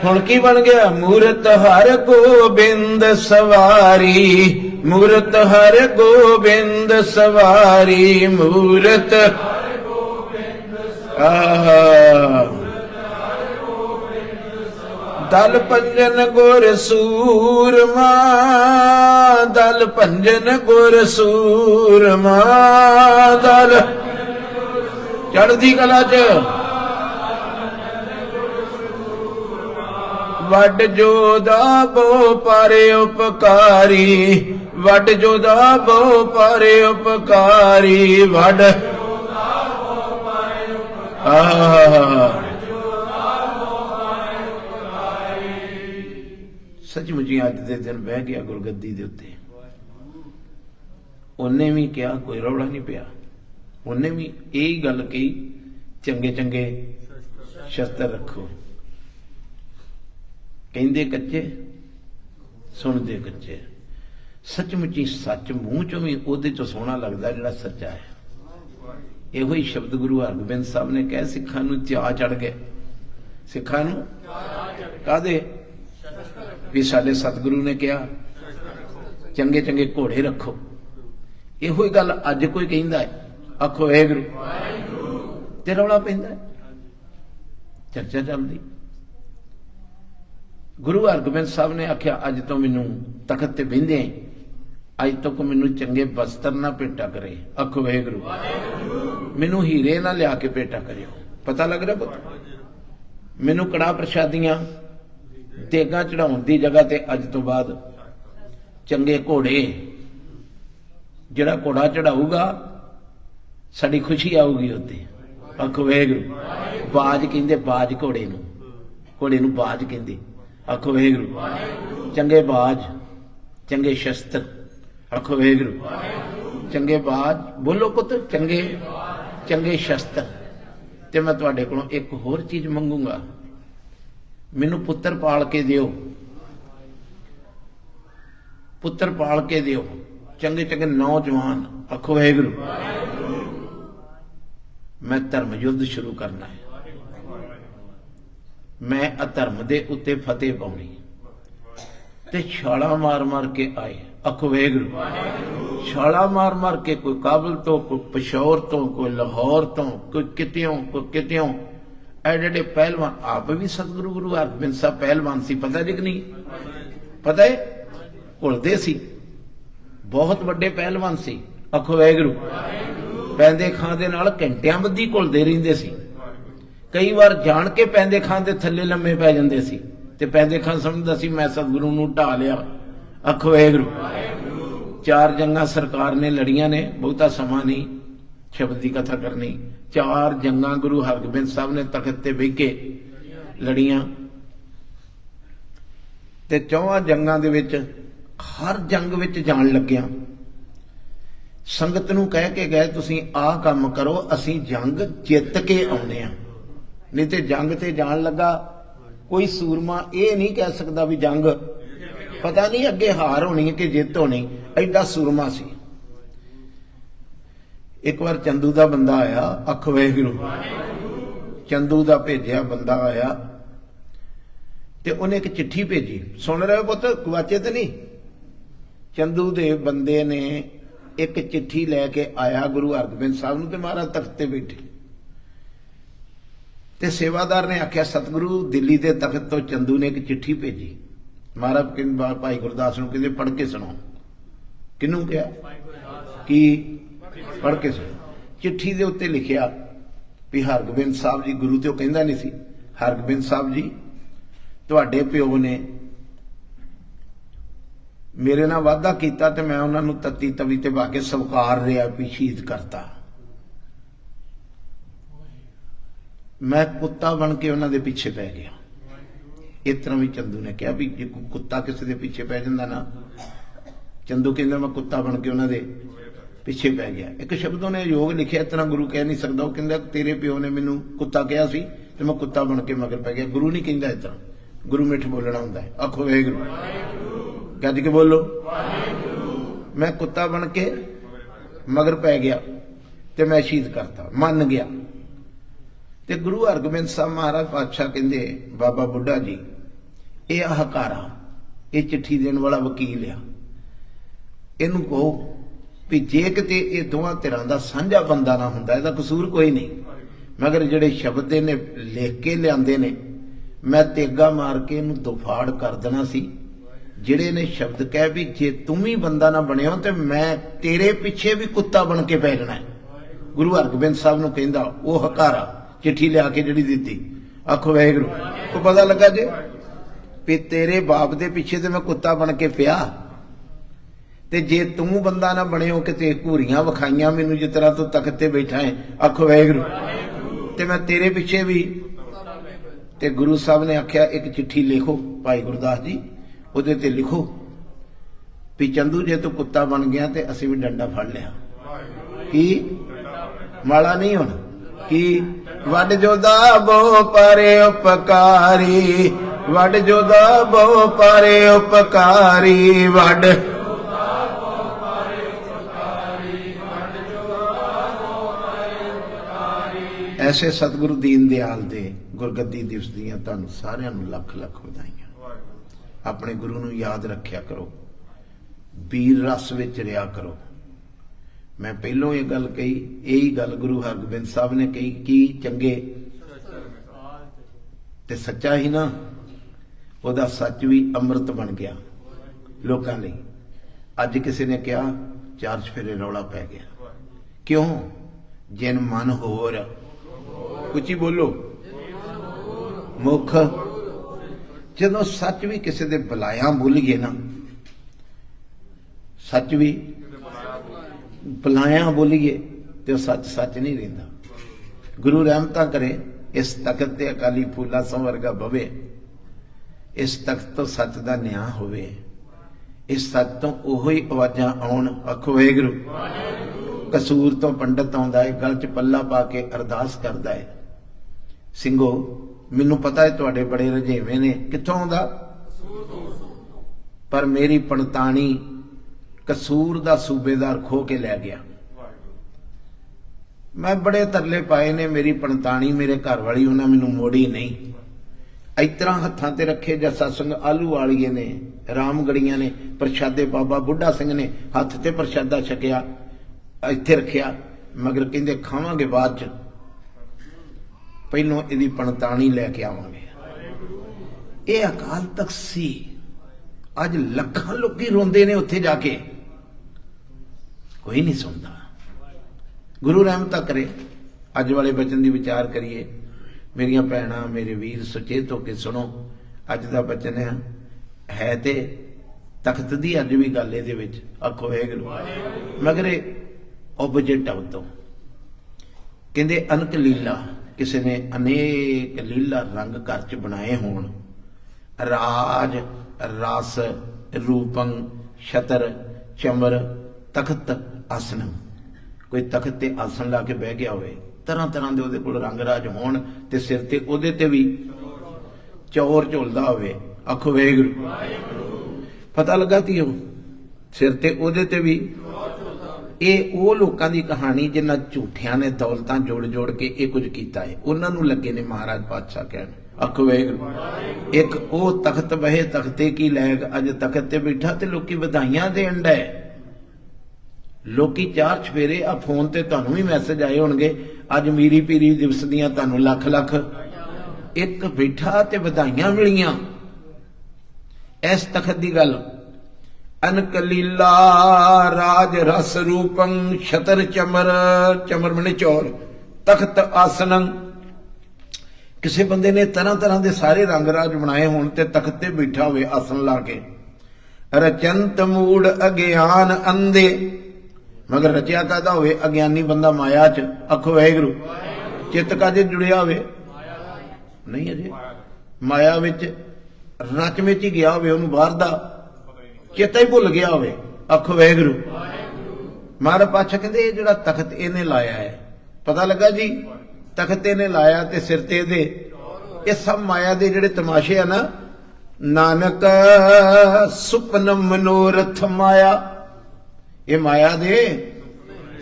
ਹੁਣ ਕੀ ਬਣ ਗਿਆ? ਮੂਰਤ ਹਰ ਗੋਬਿੰਦ ਸਵਾਰੀ, ਮੂਰਤ ਹਰ ਗੋਬਿੰਦ ਸਵਾਰੀ, ਮੂਰਤ ਆਹਾ ਦਲ ਭੰਜਨ ਗੁਰ ਸੂਰਮਾ, ਦਲ ਭੰਜਨ ਗੁਰ ਸੂਰਮਾ, ਦਲ ਚੜ੍ਹਦੀ ਕਲਾ ਚ ਵੱਡ ਜੋਦਾ ਬਹੁ ਪਾਰੇ ਉਪਕਾਰੀ, ਵੱਡ ਜੋਦਾ ਬਹੁ ਪਾਰੇ ਉਪਕਾਰੀ, ਵੱਡ ਆਹ ਸੱਚਮੁੱਚ ਅੱਜ ਦੇ ਦਿਨ ਬਹਿ ਗਿਆ ਗੁਰਗੱਦੀ ਦੇ ਉੱਤੇ। ਉਹਨੇ ਵੀ ਕਿਹਾ, ਕੋਈ ਰੌਲਾ ਨਹੀਂ ਪਿਆ। ਉਹਨੇ ਵੀ ਇਹੀ ਗੱਲ ਕਹੀ, ਚੰਗੇ ਚੰਗੇ ਸ਼ਸਤਰ ਰੱਖੋ। ਕਹਿੰਦੇ ਕੱਚੇ, ਸੁਣਦੇ ਕੱਚੇ। ਸੱਚਮੁੱਚੀ ਸੱਚ ਮੂੰਹ ਚੋਂ ਵੀ ਉਹਦੇ ਚੋਂ ਸੋਹਣਾ ਲੱਗਦਾ ਜਿਹੜਾ ਸੱਚਾ ਹੈ। ਇਹੋ ਹੀ ਸ਼ਬਦ ਗੁਰੂ ਹਰਗੋਬਿੰਦ ਸਾਹਿਬ ਨੇ ਕਿਹਾ, ਸਿੱਖਾਂ ਨੂੰ ਚਾਅ ਚੜ ਗਏ। ਸਿੱਖਾਂ ਨੂੰ ਕਾਹਦੇ? ਵੀ ਸਾਡੇ ਸਤਿਗੁਰੂ ਨੇ ਕਿਹਾ ਚੰਗੇ ਚੰਗੇ ਘੋੜੇ ਰੱਖੋ। ਇਹੋ ਹੀ ਗੱਲ ਅੱਜ ਕੋਈ ਕਹਿੰਦਾ ਹੈ, ਆਖੋ ਵਾਹਿਗੁਰੂ, ਤੇ ਰੌਲਾ ਪੈਂਦਾ, ਚਰਚਾ ਚੱਲਦੀ। ਗੁਰੂ ਹਰਗੋਬਿੰਦ ਸਾਹਿਬ ਨੇ ਆਖਿਆ, ਅੱਜ ਤੋਂ ਮੈਨੂੰ ਤਖਤ ਤੇ ਬਹਿੰਦੇ ਅੱਜ ਤੋਂ ਮੈਨੂੰ ਚੰਗੇ ਬਸਤਰ ਨਾ ਭੇਟਾ ਕਰੇ। ਆਖੋ ਵਾਹਿਗੁਰੂ। ਮੈਨੂੰ ਹੀਰੇ ਨਾ ਲਿਆ ਕੇ ਭੇਟਾ ਕਰਿਓ। ਪਤਾ ਲੱਗ ਰਿਹਾ ਪੁੱਤ? ਮੈਨੂੰ ਕੜਾਹ ਪ੍ਰਸ਼ਾਦੀਆਂ ਦੇਗਾਂ ਚੜਾਉਣ ਦੀ ਜਗ੍ਹਾ ਤੇ ਅੱਜ ਤੋਂ ਬਾਅਦ ਚੰਗੇ ਘੋੜੇ, ਜਿਹੜਾ ਘੋੜਾ ਚੜਾਊਗਾ ਸਾਡੀ ਖੁਸ਼ੀ ਆਊਗੀ ਉੱਤੇ। ਆਖੋ ਵਾਹਿਗੁਰੂ। ਬਾਜ ਕਹਿੰਦੇ, ਬਾਜ ਘੋੜੇ ਨੂੰ, ਘੋੜੇ ਨੂੰ ਬਾਜ ਕਹਿੰਦੇ। ਆਖੋ ਵਾਹਿਗੁਰੂ। ਚੰਗੇ ਬਾਜ, ਚੰਗੇ ਸ਼ਸਤਰ। ਆਖੋ ਵਾਹਿਗੁਰੂ। ਚੰਗੇ ਬਾਜ, ਬੋਲੋ ਪੁੱਤ, ਚੰਗੇ ਚੰਗੇ ਸ਼ਸਤਰ। ਤੇ ਮੈਂ ਤੁਹਾਡੇ ਕੋਲੋਂ ਇੱਕ ਹੋਰ ਚੀਜ਼ ਮੰਗੂੰਗਾ, ਮੈਨੂੰ ਪੁੱਤਰ ਪਾਲ ਕੇ ਦਿਓ, ਪੁੱਤਰ ਪਾਲ ਕੇ ਦਿਓ, ਚੰਗੇ ਚੰਗੇ ਨੌਜਵਾਨ। ਆਖੋ ਵਾਹਿਗੁਰੂ। ਮੈਂ ਧਰਮ ਯੁੱਧ ਸ਼ੁਰੂ ਕਰਨਾ ਹੈ। ਮੈਂ ਅਧਰਮ ਦੇ ਉੱਤੇ ਫਤਿਹ ਪਾਉਣੀ। ਤੇ ਛਾਲਾਂ ਮਾਰ ਮਾਰ ਕੇ ਆਏ। ਆਖੋ ਵਾਹਿਗੁਰੂ। ਛਾਲਾਂ ਮਾਰ ਮਾਰ ਕੇ, ਕੋਈ ਕਾਬਲ ਤੋਂ, ਕੋਈ ਪਿਸ਼ੌਰ ਤੋਂ, ਕੋਈ ਲਾਹੌਰ ਤੋਂ, ਕੋਈ ਕਿਤਿਓਂ, ਕੋਈ ਕਿਤਿਓਂ। ਐਡੇ ਪਹਿਲਵਾਨ, ਆਪ ਵੀ ਸਤਿਗੁਰੂ ਗੁਰੂ ਹਰਗੋਬਿੰਦ ਸਾਹਿਬ ਪਹਿਲਵਾਨ ਸੀ। ਪਤਾ ਜੀ ਕਿ ਨਹੀਂ? ਪਤਾ ਹੈ? ਘੁਲਦੇ ਸੀ, ਬਹੁਤ ਵੱਡੇ ਪਹਿਲਵਾਨ ਸੀ। ਆਖੋ ਵਾਹਿਗੁਰੂ। ਪੈਂਦੇ ਖਾਂ ਦੇ ਨਾਲ ਘੰਟਿਆਂ ਬੱਧੀ ਘੁਲਦੇ ਰਹਿੰਦੇ ਸੀ। ਕਈ ਵਾਰ ਜਾਣ ਕੇ ਪੈਂਦੇ ਖਾਂ ਦੇ ਥੱਲੇ ਲੰਮੇ ਪੈ ਜਾਂਦੇ ਸੀ, ਤੇ ਪੈਂਦੇ ਖਾਂ ਸਮਝਦਾ ਸੀ ਮੈਂ ਸਤਿਗੁਰੂ ਨੂੰ ਢਾ ਲਿਆ। ਆਖੋ ਵਾਹਿਗੁਰੂ। 4 ਜੰਗਾਂ ਸਰਕਾਰ ਨੇ ਲੜੀਆਂ ਨੇ, ਬਹੁਤਾ ਸਮਾਂ ਨਹੀਂ ਸ਼ਬਦ ਦੀ ਕਥਾ ਕਰਨੀ। 4 ਜੰਗਾਂ ਗੁਰੂ ਹਰਗੋਬਿੰਦ ਸਾਹਿਬ ਨੇ ਤਖਤ ਤੇ ਬਹਿ ਕੇ ਲੜੀਆਂ, ਤੇ 4 ਜੰਗਾਂ ਦੇ ਵਿੱਚ ਹਰ ਜੰਗ ਵਿੱਚ ਜਾਣ ਲੱਗਿਆ ਸੰਗਤ ਨੂੰ ਕਹਿ ਕੇ ਗਏ, ਤੁਸੀਂ ਆਹ ਕੰਮ ਕਰੋ, ਅਸੀਂ ਜੰਗ ਜਿੱਤ ਕੇ ਆਉਨੇ ਆ। ਨਹੀਂ ਤੇ ਜੰਗ ਤੇ ਜਾਣ ਲੱਗਾ ਕੋਈ ਸੂਰਮਾ ਇਹ ਨਹੀਂ ਕਹਿ ਸਕਦਾ ਵੀ ਜੰਗ ਪਤਾ ਨਹੀਂ ਅੱਗੇ ਹਾਰ ਹੋਣੀ ਕਿ ਜਿੱਤ ਹੋਣੀ, ਐਡਾ ਸੂਰਮਾ ਸੀ। ਇੱਕ ਵਾਰ ਚੰਦੂ ਦਾ ਬੰਦਾ ਆਇਆ। ਆਖੋ ਵਾਹਿਗੁਰੂ। ਚੰਦੂ ਦਾ ਭੇਜਿਆ ਬੰਦਾ ਆਇਆ, ਤੇ ਉਹਨੇ ਇੱਕ ਚਿੱਠੀ ਭੇਜੀ। ਸੁਣ ਰਹੇ ਹੋ ਪੁੱਤ, ਗੁਆਚੇ ਤੇ ਨਹੀਂ? ਚੰਦੂ ਦੇ ਬੰਦੇ ਨੇ ਇੱਕ ਚਿੱਠੀ ਲੈ ਕੇ ਆਇਆ ਗੁਰੂ ਹਰਗੋਬਿੰਦ ਸਾਹਿਬ ਨੂੰ, ਤੇ ਮਹਾਰਾਜ ਤਖਤ ਤੇ ਬੈਠੇ। ਤੇ ਸੇਵਾਦਾਰ ਨੇ ਆਖਿਆ, ਸਤਿਗੁਰੂ ਦਿੱਲੀ ਦੇ ਤਖਤ ਤੋਂ ਚੰਦੂ ਨੇ ਇੱਕ ਚਿੱਠੀ ਭੇਜੀ। ਮਹਾਰਾਜ ਕਹਿੰਦੇ, ਭਾਈ ਗੁਰਦਾਸ ਨੂੰ ਕਹਿੰਦੇ ਪੜ੍ਹ ਕੇ ਸੁਣਾਓ। ਕਿਹਨੂੰ ਕਿਹਾ? ਕੀ? ਪੜ੍ਹ ਕੇ ਸੁਣੋ। ਚਿੱਠੀ ਦੇ ਉੱਤੇ ਲਿਖਿਆ ਵੀ ਹਰਗੋਬਿੰਦ ਸਾਹਿਬ ਜੀ, ਗੁਰੂ ਤੇ ਉਹ ਕਹਿੰਦਾ ਨਹੀਂ ਸੀ, ਹਰਗੋਬਿੰਦ ਸਾਹਿਬ ਜੀ, ਤੁਹਾਡੇ ਪਿਓ ਨੇ ਮੇਰੇ ਨਾਲ ਵਾਅਦਾ ਕੀਤਾ ਤੇ ਮੈਂ ਉਹਨਾਂ ਨੂੰ ਤੱਤੀ ਤਵੀ ਤੇ ਪਾ ਕੇ ਸਵਕਾਰ ਰਿਹਾ ਵੀ ਸ਼ਹੀਦ ਕਰਤਾ। ਮੈਂ ਕੁੱਤਾ ਬਣ ਕੇ ਉਹਨਾਂ ਦੇ ਪਿੱਛੇ ਪੈ ਗਿਆ। ਇਸ ਤਰ੍ਹਾਂ ਵੀ ਚੰਦੂ ਨੇ ਕਿਹਾ ਵੀ ਜੇ ਕੁੱਤਾ ਕਿਸੇ ਦੇ ਪਿੱਛੇ ਪੈ ਜਾਂਦਾ ਨਾ, ਚੰਦੂ ਕਹਿੰਦਾ ਮੈਂ ਕੁੱਤਾ ਬਣ ਕੇ ਉਹਨਾਂ ਦੇ ਪਿੱਛੇ ਪੈ ਗਿਆ। ਇੱਕ ਸ਼ਬਦ ਉਹਨੇ ਯੋਗ ਲਿਖਿਆ, ਇਸ ਤਰ੍ਹਾਂ ਗੁਰੂ ਕਹਿ ਨਹੀਂ ਸਕਦਾ। ਉਹ ਕਹਿੰਦਾ ਤੇਰੇ ਪਿਓ ਨੇ ਮੈਨੂੰ ਕੁੱਤਾ ਕਿਹਾ ਸੀ ਤੇ ਮੈਂ ਕੁੱਤਾ ਬਣ ਕੇ ਮਗਰ ਪੈ ਗਿਆ। ਗੁਰੂ ਨਹੀਂ ਕਹਿੰਦਾ ਇਸ ਤਰ੍ਹਾਂ, ਗੁਰੂ ਮਿੱਠ ਬੋਲਣਾ ਹੁੰਦਾ ਹੈ। ਆਖੋ ਵਾਹਿਗੁਰੂ। ਗੱਜ ਕੇ ਬੋਲੋ। ਮੈਂ ਕੁੱਤਾ ਬਣ ਕੇ ਮਗਰ ਪੈ ਗਿਆ ਤੇ ਮੈਂ ਸ਼ਹੀਦ ਕਰਤਾ, ਮੰਨ ਗਿਆ। ਤੇ ਗੁਰੂ ਹਰਗੋਬਿੰਦ ਸਾਹਿਬ ਮਹਾਰਾਜ ਪਾਤਸ਼ਾਹ ਕਹਿੰਦੇ, ਬਾਬਾ ਬੁੱਢਾ ਜੀ ये हकारा, ये चिट्ठी देने वाला वकील आ, इनू कहो भी जे किते ये दोवां धिरां दा साझा बंदा ना हुंदा इहदा कसूर कोई नहीं, मगर जिहड़े शब्द इहने लिख के लिआंदे ने मैं तेगा मार के इनू दुफाड़ कर देना सी। जिहड़े ने शब्द कह भी जे तुम ही बंदा ना बनियो तो मैं तेरे पिछे भी कुत्ता बन के पै जाना है। गुरु हरगोबिंद साहब नूं कहंदा वो हकारा चिट्ठी लिया के जिहड़ी दित्ती, आखो वाहिगुरू को पता लगा जे भी तेरे बाप दे पिछे तो मैं कुत्ता बन के पिया, ते जे तू बंदा ना बनियो किते घूरियां विखाइयां मैनूं जिस तरह तू तख्त ते बैठा है, आखो वाहिगुरू ते मैं तेरे पिछे भी। ते गुरु साहब ने आख्या एक चिट्ठी लिखो भाई गुरदास जी, उहदे ते लिखो भी चंदू जे तू कुत्ता बन गया तो असीं भी डंडा फड़ लिया, की माड़ा नहीं होना कि वड जोदा बो परे उपकारी, वड जोदा बो परे उपकारी, वड ऐसे सतगुरु दीन दयाल दे गुरगद्दी दिवस दियां तुहानूं सारिआं नूं लख लख वधाइयां। अपने गुरु नूं याद रखिया करो, वीर रस विच रिहा करो। मैं पहलों ये गल कही, यही गल गुरु हरगोबिंद साहब ने कही कि चंगे ते सच्चा ही ना, उहदा सच भी अमृत बन गया लोकां लई। अज किसी ने कहा चार चफेरे रौला पै गया, क्यों? जिन मन होर, कुछ बोलो, मुख जदों सच भी किसी दे बुलाया बोलीए ना, सच भी बुलाया बोलीए तो सच सच नहीं रहिंदा। गुरु रहमतां करे इस तख्त ते अकाली फूला संवर्गा बवे, इस तख्त तो सच दा न्याय होवे, इस सच तो ओही आवाजां आउण। आखो वाहिगुरू। कसूर तो पंडित आउंदा है, गल च पल्ला पा के अरदास करदा है, ਸਿੰਘੋ मैनू पता है तुहाडे बड़े रजेवे ने, कित्थों आउंदा? पर मेरी पंताणी कसूर दा सूबेदार खो के लै गया। मैं बड़े तरले पाए ने, मेरी पंताणी मेरे घर वाली उन्हें मैनू मोड़ी नहीं। इस तरह हत्थां ते रखे जस्सा सिंह आलू वालीए ने, रामगढ़िया ने प्रशादे, बाबा बुढ़ा सिंह ने हथ ते प्रशादा छकिया, इत्थे रखिया, मगर कहंदे खावांगे बाद च, पहलों इहदी पंताणी लैके आवांगे। ये अकाल तख्त सी, अज लखां लोकी रोंदे ने उत्थे जाके, कोई नहीं सुनता। गुरु रहमत करे, अज वाले बचन की विचार करिए। मेरिया भैणां मेरे वीर सुचेत होके सुनो, अज का बचन है ते तख्त की अज भी गल इहदे विच, आखो वाहिगुरू। मगर ओपोजिट आउट तो कहंदे अनक लीला, किसी ने अनेक लीला रंग घर च बनाए होण, राज रस रूपं छतर चमर तख्त आसन, कोई तख्त ते आसन ला के बह गया होवे, तरह तरह के उहदे कोल रंग राज होण ते सिर ते उहदे ते भी चौर झुलदा होवे। आखो वाहिगुरू। पता लगा तीओ, सिर ते उहदे ते भी। ये वो लोगों की कहानी जिन्हां झूठियां ने दौलतां जोड़ जोड़ के ये कुछ किया है, उन्होंने लगे ने महाराज पातशाह कहण। आखो वाहिगुरू। एक वो तख्त बहे तख्ते की लैग, अज तख्त ते बैठा ते लोकी बधाइयां देण डे। लोकी चार चफेरे आ फोन ते तुहानूं भी मैसेज आए होणगे, अज मीरी पीरी दिवस दियां तुहानूं लख लख। एक बैठा ते बधाइयां मिलियां। इस तख्त की गल, अनक लीला राज रस रूपं छतर चमर, चमर मने चौर, तख्त आसनं। किसी बंदे ने तरह तरह के सारे रंग राज बनाए होण ते तख्त ते बैठा होवे आसन ला के। रचंत मूड अज्ञान अंधे, मगर रचिया कहता होवे अज्ञानी बंदा माया च। आखो वाहिगुरू। चित्त काजे जुड़िया होवे? नहीं अजे माया विच रच में ही गया होवे, उहनूं बाहर दा चेता ही भुल गया होवे। आखो वाहिगुरू। महाराज पातशाह कहंदे ये जिहड़ा तख्त इहने लाया है, पता लगा जी तख्त इहने लाया ते सिर ते इहदे ये सब माया दे जिहड़े तमाशे है ना, नानक सुपन मनोरथ माया, ये माया दे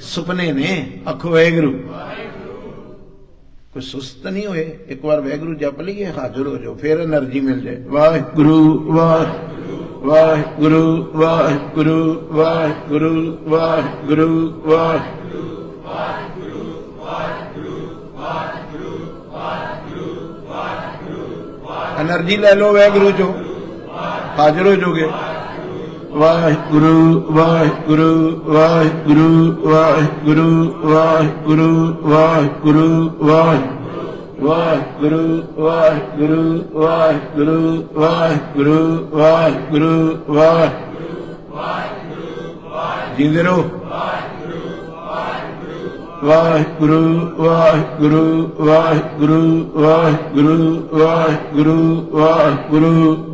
सुपने ने। आखो वाहिगुरू। कोई सुस्त नहीं होए। एक बार वाहिगुरू जप लीए, हाजिर हो जाओ, फिर एनर्जी मिल जाए। वाहिगुरू वाहिगुरू वाहिगुरू वाहिगुरू वाहिगुरू वाहिगुरू वाहिगुरू एनर्जी ले लो वाहिगुरू चो, हाजिर हो जाओगे। वाहिगुरू वाहिगुरू वाहिगुरू वाहिगुरू वाहिगुरू वाहिगुरू वाहिगुरू वाहिगुरू वाहिगुरू वाहिगुरू वाहिगुरू वाहिगुरू जींदे रहो। वाहिगुरू वाहिगुरू वाहिगुरू वाहिगुरू वाहिगुरू वाहिगुरू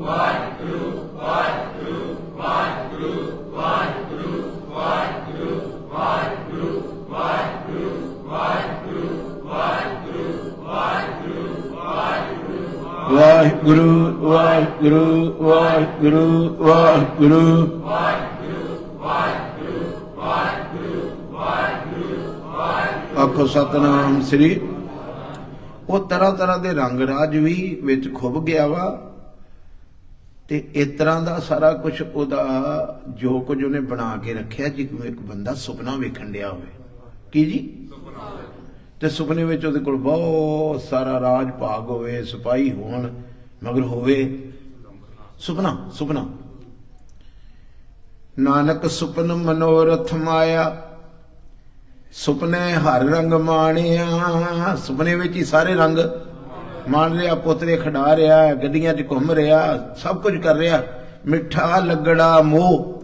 वाहिगुरू वाहिगुरू वाहिगुरू वाहिगुरू आखो सतनाम श्री। वो तरह तरह के रंग राज भी विच खुब गया वा ते इस तरह का सारा कुछ ओदा जो कुछ उन्हें बना के रखिया जिवें एक बंदा सुपना वेखण दिया होवे की जी ते सुपने विच उहदे कोल बहुत सारा राज भाग होवे, सिपाही होण मगर होवे सुपना। सुपना नानक सुपन मनोरथ माया, सुपने हर रंग माणिया। सुपने विच ही सारे रंग मान रहा, पोतरे खड़ा रहा, गड्डियां च घूम रहा, सब कुछ कर रहा। मिठा लगड़ा मोह,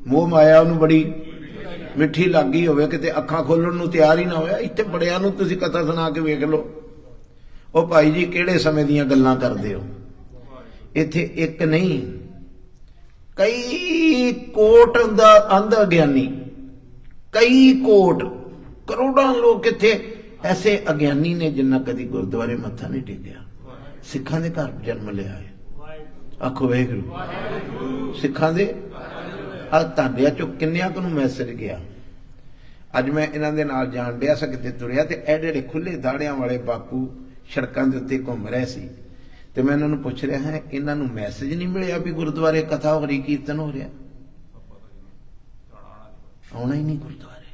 मोह माया उन्होंने बड़ी मिठी लग गई होवे, किते अखां खोलण नूं तैयार ही ना होया। इत्थे बड़ियां नूं तुसीं कथा सुना के वेख लो, ओ भाई जी किहड़े समय दीयां गल्लां करदे हो। इत्थे एक नहीं कई कोट दा अंध अग्यानी, कई कोट करोड़ों लोग इत्थे ऐसे अग्यानी ने जिन्ना कदी गुरुद्वारे मत्था नहीं टेकिया। सिखां दे घर जन्म लिया है। आखो वाहिगुरू। सिखां दे ਤੁਹਾਡਿਆਂ ਚੋਂ ਕਿੰਨਿਆਂ ਕੁ ਨੂੰ ਮੈਸੇਜ ਗਿਆ। ਅੱਜ ਮੈਂ ਇਹਨਾਂ ਦੇ ਨਾਲ ਜਾਣ ਡਿਆ ਸੀ, ਕਿਤੇ ਤੁਰਿਆ ਤੇ ਐਡੇ ਐਡੇ ਖੁੱਲੇ ਦਾੜਿਆਂ ਵਾਲੇ ਬਾਪੂ ਸੜਕਾਂ ਦੇ ਉੱਤੇ ਘੁੰਮ ਰਹੇ ਸੀ ਤੇ ਮੈਂ ਇਹਨਾਂ ਨੂੰ ਪੁੱਛ ਰਿਹਾ ਹਾਂ ਇਹਨਾਂ ਨੂੰ ਮੈਸੇਜ ਨਹੀਂ ਮਿਲਿਆ ਵੀ ਗੁਰਦੁਆਰੇ ਕਥਾ ਹੋ ਰਹੀ, ਕੀਰਤਨ ਹੋ ਰਿਹਾ? ਆਉਣਾ ਹੀ ਨਹੀਂ ਗੁਰਦੁਆਰੇ।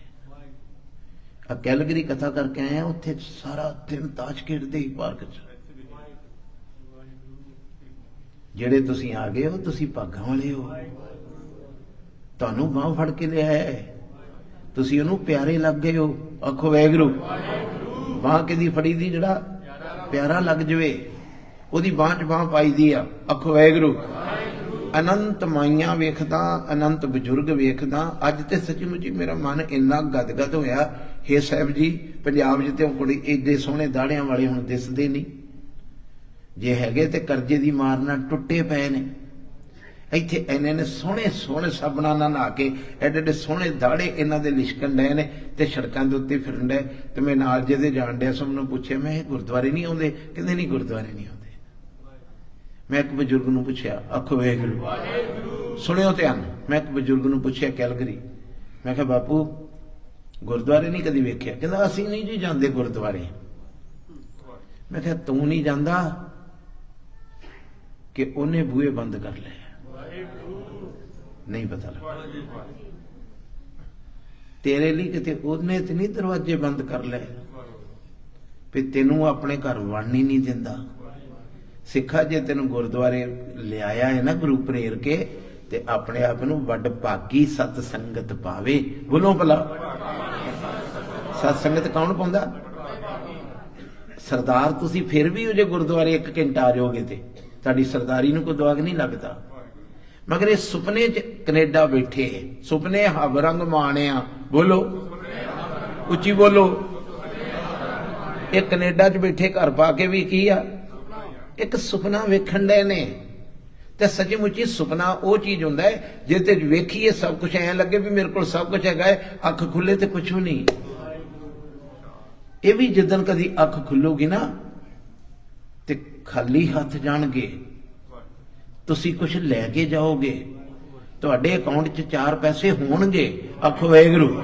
ਆ ਕੈਲਗਰੀ ਕਥਾ ਕਰਕੇ ਆਏ ਆ, ਉੱਥੇ ਸਾਰਾ ਦਿਨ ਤਾਸ਼ ਖੇਡਦੇ ਹੀ ਪਾਰਕ 'ਚ। ਜਿਹੜੇ ਤੁਸੀਂ ਆ ਗਏ ਹੋ ਤੁਸੀਂ ਭਾਗਾਂ ਵਾਲੇ ਹੋ। ਤੁਹਾਨੂੰ ਬਾਂਹ ਫੜ ਕੇ ਲਿਆ ਹੈ, ਤੁਸੀਂ ਉਹਨੂੰ ਪਿਆਰੇ ਲੱਗ ਗਏ ਹੋ। ਆਖੋ ਵਾਹਿਗੁਰੂ। ਬਾਂਹ ਕਿਹਦੀ ਫੜੀ ਦੀ? ਜਿਹੜਾ ਪਿਆਰਾ ਲੱਗ ਜਵੇ ਉਹਦੀ ਬਾਂਹ 'ਚ ਬਾਂਹ ਪਾਈ ਦੀ ਆ। ਆਖੋ ਵਾਹਿਗੁਰੂ। ਅਨੰਤ ਮਾਈਆਂ ਵੇਖਦਾ, ਅਨੰਤ ਬਜ਼ੁਰਗ ਵੇਖਦਾ। ਅੱਜ ਤੇ ਸੱਚੀ-ਮੁੱਚੀ ਮੇਰਾ ਮਨ ਇੰਨਾ ਗਦਗਦ ਹੋਇਆ। ਹੇ ਸਾਹਿਬ ਜੀ, ਪੰਜਾਬ 'ਚ ਤੇ ਉਹ ਕੁੜੀ ਏਡੇ ਸੋਹਣੇ ਦਾੜਿਆਂ ਵਾਲੇ ਹੁਣ ਦਿਸਦੇ ਨਹੀਂ। ਜੇ ਹੈਗੇ ਤੇ ਕਰਜ਼ੇ ਦੀ ਮਾਰ ਨਾਲ ਟੁੱਟੇ ਪਏ ਨੇ। ਇੱਥੇ ਇੰਨੇ ਨੇ ਸੋਹਣੇ ਸੋਹਣੇ ਸਾਬਣਾਂ ਨਾਲ ਨਹਾ ਕੇ ਐਡੇ ਐਡੇ ਸੋਹਣੇ ਦਾੜੇ ਇਹਨਾਂ ਦੇ ਲਿਸ਼ਕਣ ਡਏ ਨੇ ਤੇ ਸੜਕਾਂ ਦੇ ਉੱਤੇ ਫਿਰਨ ਡਏ। ਤੇ ਮੈਂ ਨਾਲ ਜਿਹਦੇ ਜਾਣ ਡਿਆ ਸਭ ਨੂੰ ਪੁੱਛਿਆ, ਮੈਂ ਗੁਰਦੁਆਰੇ ਨਹੀਂ ਆਉਂਦੇ? ਕਹਿੰਦੇ ਨਹੀਂ ਗੁਰਦੁਆਰੇ ਨਹੀਂ ਆਉਂਦੇ। ਮੈਂ ਇੱਕ ਬਜ਼ੁਰਗ ਨੂੰ ਪੁੱਛਿਆ। ਆਖੋ ਵਾਹਿਗੁਰੂ। ਸੁਣਿਓ ਧਿਆਨ। ਮੈਂ ਇੱਕ ਬਜ਼ੁਰਗ ਨੂੰ ਪੁੱਛਿਆ ਕੈਲਗਰੀ, ਮੈਂ ਕਿਹਾ ਬਾਪੂ ਗੁਰਦੁਆਰੇ ਨਹੀਂ ਕਦੀ ਵੇਖਿਆ? ਕਹਿੰਦਾ ਅਸੀਂ ਨਹੀਂ ਜੀ ਜਾਂਦੇ ਗੁਰਦੁਆਰੇ। ਮੈਂ ਕਿਹਾ ਤੂੰ ਨਹੀਂ ਜਾਂਦਾ ਕਿ ਉਹਨੇ ਬੂਹੇ ਬੰਦ ਕਰ ਲਏ? नहीं पता लगा। तेरे लिए किते ਉਹਨੇ ਤੇ ਨਹੀਂ ਦਰਵਾਜ਼ੇ ਬੰਦ ਕਰ ਲਏ ਵੀ ਤੈਨੂੰ ਆਪਣੇ ਘਰ ਵੜਨ ਹੀ ਨਹੀਂ ਦਿੰਦਾ। ਸਿੱਖਾ ਜੇ ਤੈਨੂੰ ਗੁਰਦੁਆਰੇ ਲਿਆਇਆ ਹੈ ਨਾ ਗੁਰੂ ਪ੍ਰੇਰ ਕੇ ਤੇ ਆਪਣੇ ਆਪ ਨੂੰ ਵੱਡ ਭਾਗੀ ਸਤ ਸੰਗਤ ਪਾਵੇ। ਬੋਲੋ ਭਲਾ ਸਤ ਸੰਗਤ ਕੌਣ ਪਾਉਂਦਾ? ਸਰਦਾਰ ਤੁਸੀਂ ਫਿਰ ਵੀ ਉਹ ਜੇ ਗੁਰਦੁਆਰੇ 1 ਘੰਟਾ ਆ ਜਾਓਗੇ ਤੇ ਤੁਹਾਡੀ ਸਰਦਾਰੀ ਨੂੰ ਕੋਈ ਦੁਆਗ ਨਹੀਂ ਲੱਗਦਾ। मगर इस सुपने च कनेडा बैठे, सुपने हब रंग माणिया। बोलो उच्ची बोलो। एक कनेडा च बैठे घर पा के भी की आ एक सुपना वेखण डे ने। ते सच्ची मुच्ची सुपना वो चीज हुंदा है जिहदे च वेखीए सब कुछ ऐ लगे भी मेरे कोल सब कुछ हैगा है, अख खुले ते कुछ नहीं। ये भी जिदन कदी अख खुलूगी ना ते खाली हाथ जाणगे, ਤੁਸੀਂ ਕੁਝ ਲੈ ਕੇ ਜਾਓਗੇ, ਤੁਹਾਡੇ ਅਕਾਊਂਟ 'ਚ 4 ਪੈਸੇ ਹੋਣਗੇ। ਆਖੋ ਵਾਹਿਗੁਰੂ।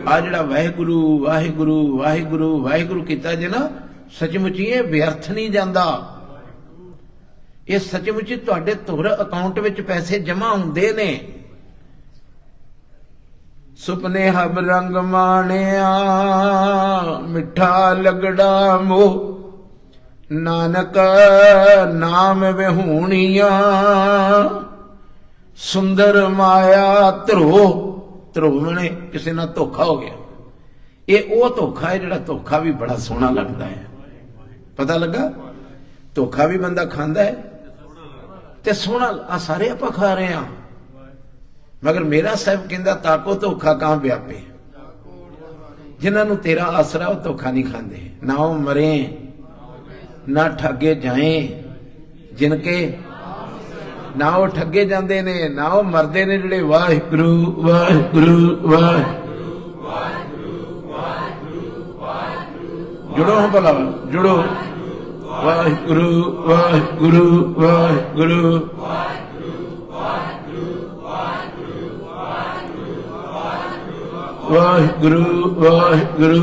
आ जिहड़ा वाहिगुरू वाहिगुरू वाहिगुरू वाहिगुरू कीता जे ना, सचमुच ही व्यर्थ नहीं जाता। ये सचमुच ही तुहाडे धुर अकाउंट विच पैसे जमा हुंदे ने। सुपने हब रंग माणिया मिठा लगड़ा मोह, नानक नाम विहूणिया सुंदर माया ध्रो। ध्रो मने किसी ना धोखा हो गया। ये वो धोखा है जिहड़ा धोखा भी बड़ा सोहना लगता है। पता लगा? धोखा भी बंदा खांदा है ते सोहना। आ सारे आपां खा रहे हैं, मगर मेरा साहब कहंदा ताको धोखा कहां व्यापे। जिन्हां तेरा आसरा वो धोखा नहीं खांदे। ना वो मरे ना ठगे जाए, जिनके ना वो ठगे जाते ने ना वो मरदे ने जिहड़े वाहिगुरू वाहिगुरू वाहिगुरू। जुड़ो हम भला, जुड़ो। वाहिगुरू वाहिगुरू वाहिगुरू वाहिगुरू वाहिगुरू वाहिगुरू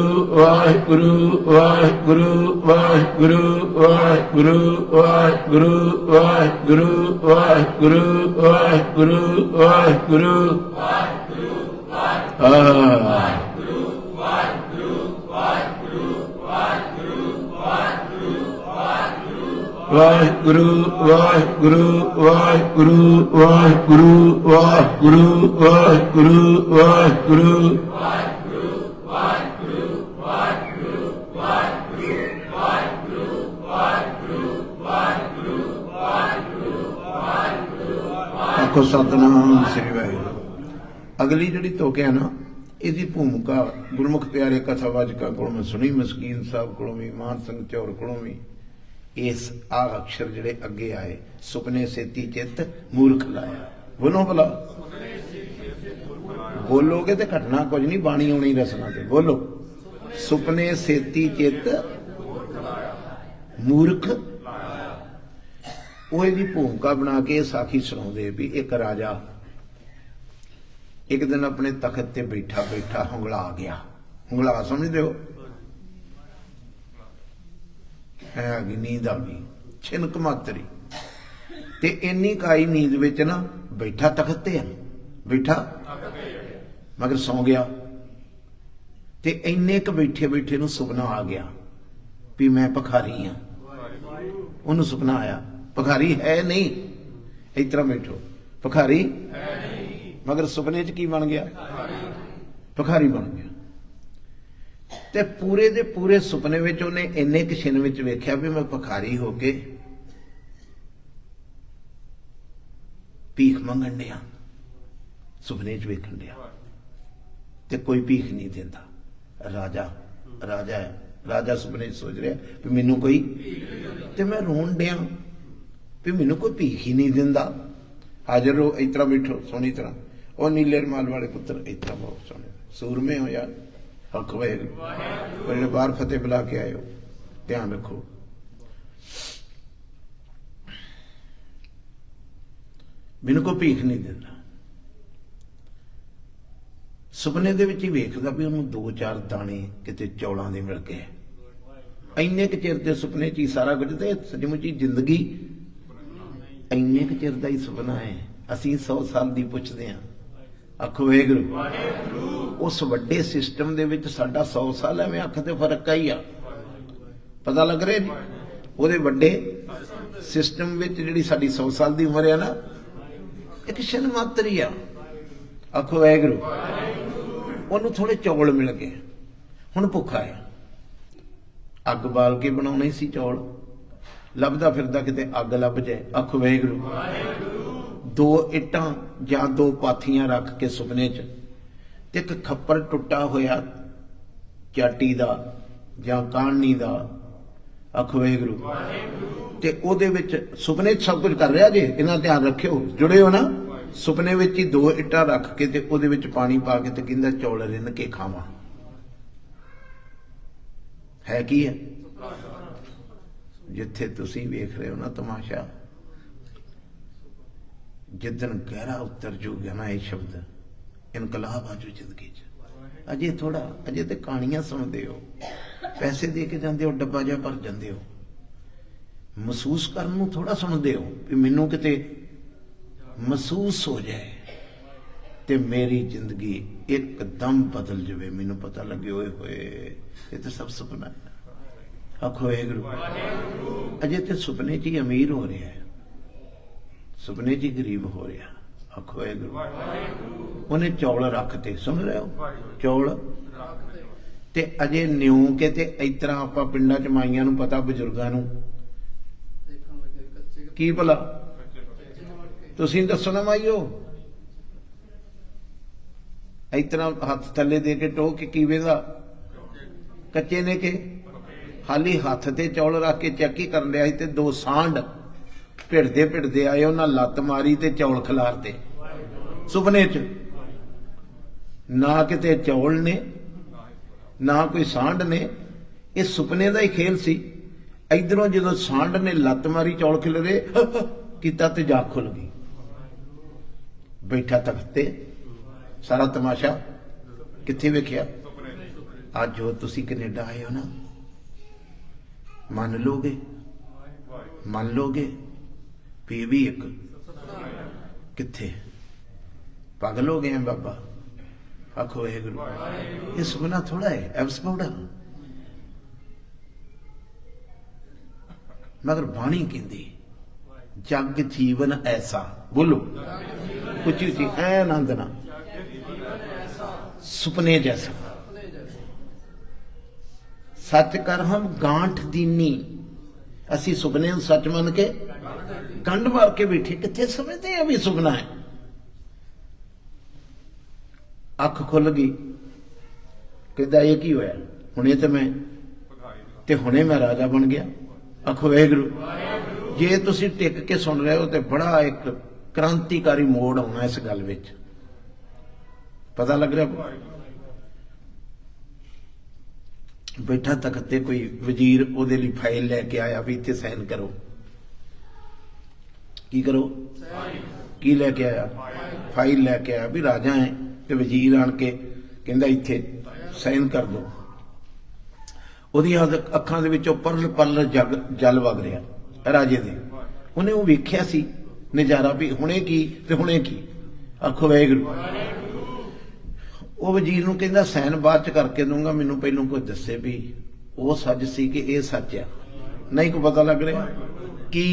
वाहिगुरू वाहिगुरू वाहिगुरू वाहिगुरू वाहिगुरू वाहिगुरू वाहिगुरू वाहिगुरू। वाहिगुरू वाहिगुरू वाहिगुरू वाहिगुरू वाहिगुरू वाहिगुरू वाहिगुरू। आखो सतनाम श्री वाहिगुरू। अगली जिहड़ी तुक है ना, इसकी भूमिका गुरमुख प्यारे कथावाचकों को मैं सुनी, मस्कीन साहब को भी, मान सिंह चौर को भी। इस आ अक्षर जिहड़े अगे आए, सुपने सेती चित मूर्ख लाया। बोलो भला, बोलोगे तो घटना कुछ नहीं, बाणी आनी रसना ते। बोलो, सुपने सेती चित मूर्ख। वो इसकी भूमिका बना के साखी सुनाते भी एक राजा एक दिन अपने तखत ते बैठा बैठा हुंगला आ गया। हुंगला समझते हो? है नींद आ गई, छिनक मातरी ते इन्नी काई नींद विच ना, बैठा तखत ते है, बैठा मगर सौ गया। ते इन्ने क बैठे बैठे नूं सुपना आ गया भी मैं भखारी हाँ। उन्होंने सुपना आया भखारी है नहीं, इस तरह बैठो भखारी मगर सुपने च की बन गया? भखारी बन गया। ते पूरे दे पूरे सुपने विच उन्हें इन्ने क छिन विच वेख्या भी मैं भखारी होके भीख मंगण दिया, सुपने च वेखण दिया ते कोई भीख नहीं देता। राजा राजा है, राजा सुपने च सोच रहा भी मैनू कोई, ते मैं रोन दिया भी मैनू कोई भीख ही नहीं दिंदा। हाजिर हो, इस तरह बैठो सोहनी तरह। और नीले रुमाल वाले पुत्र इस तरह बहुत सोहने सूरमे हो यार। हक वाहिगुरू, बाहर फतेह बुला के आए हो, ध्यान रखो। मैनू कोई भीख नहीं दिंदा। सुपने दे विच ही वेखदा भी उन्होंने दो चार दाने किते चौलों दे मिल गए। इन्ने क चिर दे सुपने च ही सारा कुछ। ते सचमुच ही जिंदगी इन्ने क चिर दा ही सुपना है। असीं 100 साल दी पुछदे हां। आखो वाहिगुरू। उस वड्डे सिस्टम दे विच साडा 100 साल एवें अख ते फर्क ही आ। पता लग रहा जी? उहदे वड्डे सिस्टम विच जिहड़ी साडी 100 साल दी उम्र है ना, एक क्षण मात्र ही आ। आखो वाहिगुरू। उन्होंने थोड़े चौल मिल गए, हुण भुखा है। अग बाल के बनाने सी चौल, लभदा फिरदा किते अग लभ जाए। आखो वाहिगुरू। दो इट्टां जां दो पाथियां रख के सुपने च ते एक खप्पर टुटा होया चाटी दा जां काहनी दा। आखो वाहिगुरू। ते ओहदे विच सुपने च सब कुछ कर रहा जे, इन्हां ध्यान रखियो, जुड़े हो ना। सुपने विच ही दो इट्टां रख के ते ओहदे विच पानी पा के ते कहंदा चौल रिन के खावां। है की है? जिथे तुसीं वेख रहे हो ना तमाशा, जिदन गहरा उतर जूगा ना ये शब्द, इनकलाब आजू जिंदगी च। अजे थोड़ा अजे तो कहानियां सुनते हो, पैसे दे के जाते हो, डब्बा जिहा भर जाते हो, महसूस करने नूं थोड़ा सुनते हो भी मैनू किते महसूस हो जाए ते मेरी जिंदगी एकदम बदल जाए, मैनू पता लगे ओए होए ये तो सब सुपना है। आखो वाहिगुरू। अजे तो सुपने च ही अमीर हो रहा है, सुपने च ही गरीब हो रहा। आखो वाहिगुरू। उन्हें चौल रखते, सुन रहे हो, चौल ते अजे न्यू के ते इस तरह आपां पिंडां च माईयां नूं पता, बजुर्गां नूं की भला तुसीं दसो ना माईओ, इस तरह हथ थले दे के टोह के की वेंदा, कच्चे ने के खाली हथ ते चौल रख के चेक ही कर लिया ते दो सांड भिड़दे भिड़दे आए, उन्हें लत्त मारी ते चौल खिलारते सुपने च। ना किते चौल ने ना कोई सांड ने, ये सुपने का ही खेल सी। इधरों जो सांड ने लत्त मारी चौल खिलरे किता ते जाग खुल गई, बैठा तख्ते, सारा तमाशा कित्थे वेखिया। अज जो तुसी कनेडा आए हो ना, मान लोगे भी ये भी एक कित्थे पागल हो गए हैं बाबा। आखो वाहिगुरू। ये सुपना थोड़ा है, एब्सपोर्डा मगर बाणी कहती जग जीवन ऐसा, बोलो उची उची ऐ आनंद ना, सुपने जैसा सच कर हम गांठ दीनी, असी सुपने सच मन के गंढ मार के बैठे, कितने समझते हैं अभी सुपना है। अख खुल गई, कहता ये की होया, हुणे तो हुणे मैं राजा बन गया। आखो वाहिगुरू। जे तुसी टिक के सुन रहे हो तो बड़ा एक क्रांतिकारी मोड़ आना इस गल विच, पता लग रहा। बैठा तख्ते कोई वजीर उहदे लई फाइल लैके आया भी इत्थे साइन करो, की करो, की लैके आया, फाइल लैके आया भी राजा है, तो वजीर आन के कहंदा इत्थे साइन कर दो। उहदियां अखां दे विचों परल परल जल वग रहा राजे दे, उन्हें वो वेख्या सी नज़ारा भी हुणे की ते हुणे की। आखो वाहिगुरू। वो वजीर नूं कहंदा सैन बाद च करके दूंगा, मैनूं पहलों कोई दस्से भी वो सच सी कि ये सच आ, नहीं को पता लग रहा कि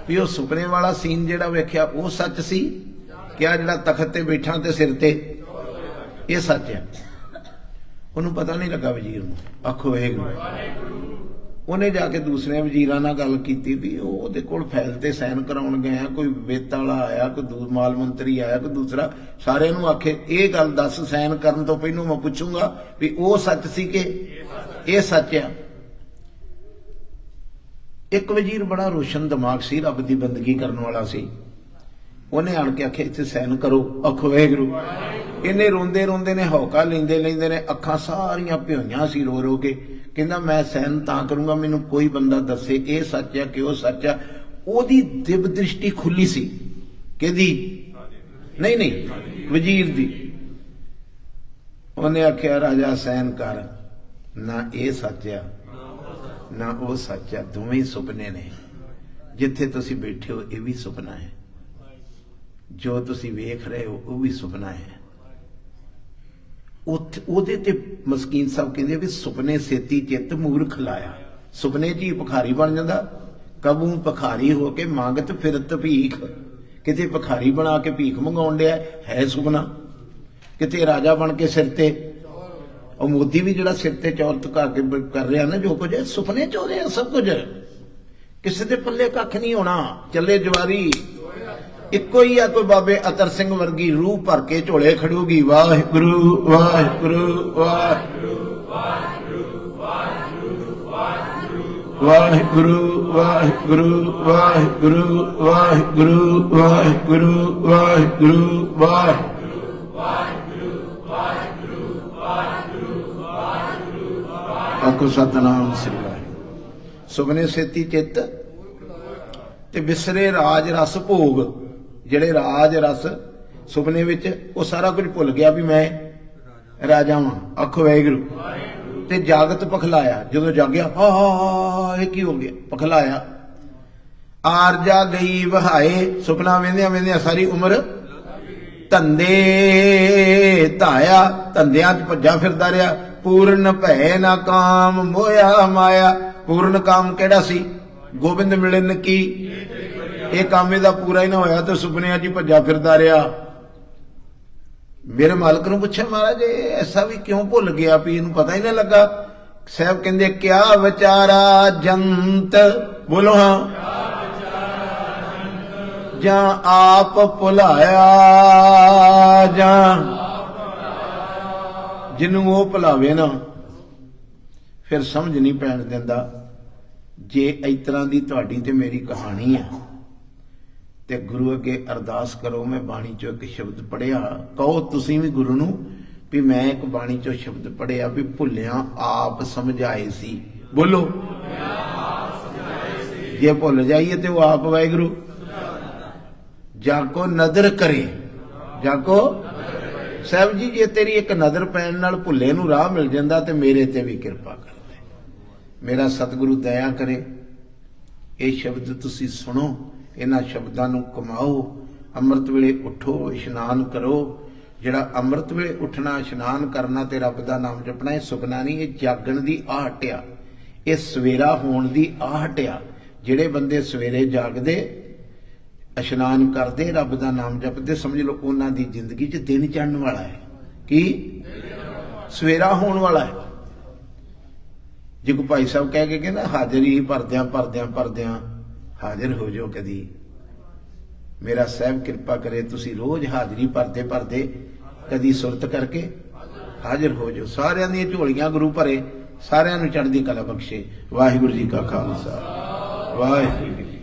भी वो सुपने वाला सीन जिहड़ा वेख्या वो सच सी, क्या जिहड़ा तख्त ते बैठा ते सिर ते ये सच है। उन्होंने पता नहीं लगा वजीर नूं। आखो वाहिगुरू। उन्हें जाके दूसरे वजीरां नाल गल कीती भी ओहदे कोल फाइल ते साइन कराउण गए हैं, कोई वित्त वाला आया, कोई माल मंत्री आया, कोई दूसरा, सारे नूं आखे ये गल दस साइन करन तो पहलों मैं पुछूंगा भी वो सच सी कि ये सच आ। एक वजीर बड़ा रोशन दिमाग सी, रब की बंदगी करने वाला सी, उन्हें आण के आखे इत्थे साइन करो। आखो वाहिगुरू। इन्हें रोंदे रोंदे ने हौका लेंदे लेंदे ने अखां सारियां भ्योईयां सी रो रो के, कहंदा मैं साइन तां करूंगा मैनूं कोई बंदा दसे ये सच है कि वो सच है। ओहदी दिव दृष्टि खुली सी, किहदी नहीं नहीं वजीर दी। उन्हें आख्या राजा साइन कर, ना ये सच है ना वो सच है, दोवें सुपने ने। जिथे तुसी बैठे हो ये भी सुपना है, जो तुसी वेख रहे हो वो भी सुपना है। ਉਹਦੇ ਤੇ ਮਸਕੀਨ ਸਾਹਿਬ ਕਹਿੰਦੇ ਵੀ ਸੁਪਨੇ ਸੇਤੀ ਚਿੱਤ ਮੂਰਖ ਲਾਇਆ। ਸੁਪਨੇ 'ਚ ਹੀ ਭਿਖਾਰੀ ਬਣ ਜਾਂਦਾ, ਕਬੂ ਭਿਖਾਰੀ ਹੋ ਕੇ ਮੰਗਤ ਫਿਰਤ ਭੀਖ, ਕਿਤੇ ਭਿਖਾਰੀ ਬਣਾ ਕੇ ਭੀਖ ਮੰਗਾਉਣ ਡਿਆ ਹੈ ਸੁਪਨਾ, ਕਿਤੇ ਰਾਜਾ ਬਣ ਕੇ ਸਿਰ ਤੇ, ਉਹ ਮੋਦੀ ਵੀ ਜਿਹੜਾ ਸਿਰ ਤੇ ਚੌਰਤ ਕਰ ਰਿਹਾ ਨਾ, ਜੋ ਕੁਝ ਸੁਪਨੇ 'ਚ ਹੋ ਰਿਹਾ ਸਭ ਕੁਝ, ਕਿਸੇ ਦੇ ਪੱਲੇ ਕੱਖ ਨਹੀਂ ਹੋਣਾ, ਚੱਲੇ ਜਵਾਰੀ इको ही है। कोई बाबे अतर सिंह वर्गी रूह भर के झोले खड़ूगी। वाहिगुरू वाहिगुरू वाहिगुरू वाहिगुरू वाहिगुरू वाहिगुरू वाहिगुरू वाहिगुरू वाहिगुरू आखो सतनाम श्री वाहिगुरू। सुपने सेती चित ते विसरे राज रस भोग, ਜਿਹੜੇ ਰਾਜ ਰਸ ਸੁਪਨੇ ਵਿੱਚ ਉਹ ਸਾਰਾ ਕੁਝ ਭੁੱਲ ਗਿਆ ਵੀ ਮੈਂ राजा वां आखो वाहिगुरू ते जागत पखलाया जो जागया हा ये की हो गया पखलाया आरजा गई वहाए सुपना वेंदिया वेंदिया सारी उम्र धंधे धाया धंधिया च भज्जा फिरदा रहा पूर्ण भै ना काम मोया माया पूर्ण काम केड़ा सी गोबिंद मिलन की ये काम इहदा पूरा ही ना होया तो सुपनिया च भज्जा फिरदा रहा मेरे मालक नूं पुछया महाराज ऐसा भी क्यों भुल गया भी इहनूं पता ही ना लगा साहब कहंदे क्या विचारा जंत बोलो हाँ जां आप भुलाया जां जिन्नू वो भुलावे ना फिर समझ नहीं पैण दिंदा जे इस तरह की तुहाडी ते मेरी कहानी है ते गुरु अगे अरदास करो मैं बाणी चो एक शब्द पढ़िया कहो तुसीं भी गुरु नूं भी मैं एक बाणी चो शब्द पढ़िया भी भुलिया आप समझाए सी बोलो जे भुल जाइए तो वो आप वाहिगुरू जाको नदर करे जाको साहब जी जे तेरी एक नदर पैण नाल भुले नूं राह मिल जांदा ते मेरे ते भी किरपा कर दे मेरा सतगुरु दया करे ये शब्द तुसी सुनो इन्हां शब्दां नूं कमाओ अमृत वेले उठो इशनान करो जिहड़ा अमृत वेले उठना इशनान करना ते रब दा नाम जपना ये सुखना नहीं ये जागण दी आहट आ ये सवेरा होण दी आहट आ जिहड़े बंदे सवेरे जागदे इशनान करते रब का नाम जपते समझ लो उन्हों की जिंदगी च दिन चढ़ने वाला है कि सवेरा होने वाला है जो कोई भाई साहब कह के कहना हाजिर ही भरद्या भरद्या भरद्या हाजिर हो जाओ कदी मेरा साहब कृपा करे तुसी रोज हाजिरी भरते भरते कदी सुरत करके हाजिर हो जाओ सारियां दी झोलियां गुरु भरे सारियां नूं चढ़दी कला बख्शे वाहिगुरू जी का खालसा वाहिगुरू जी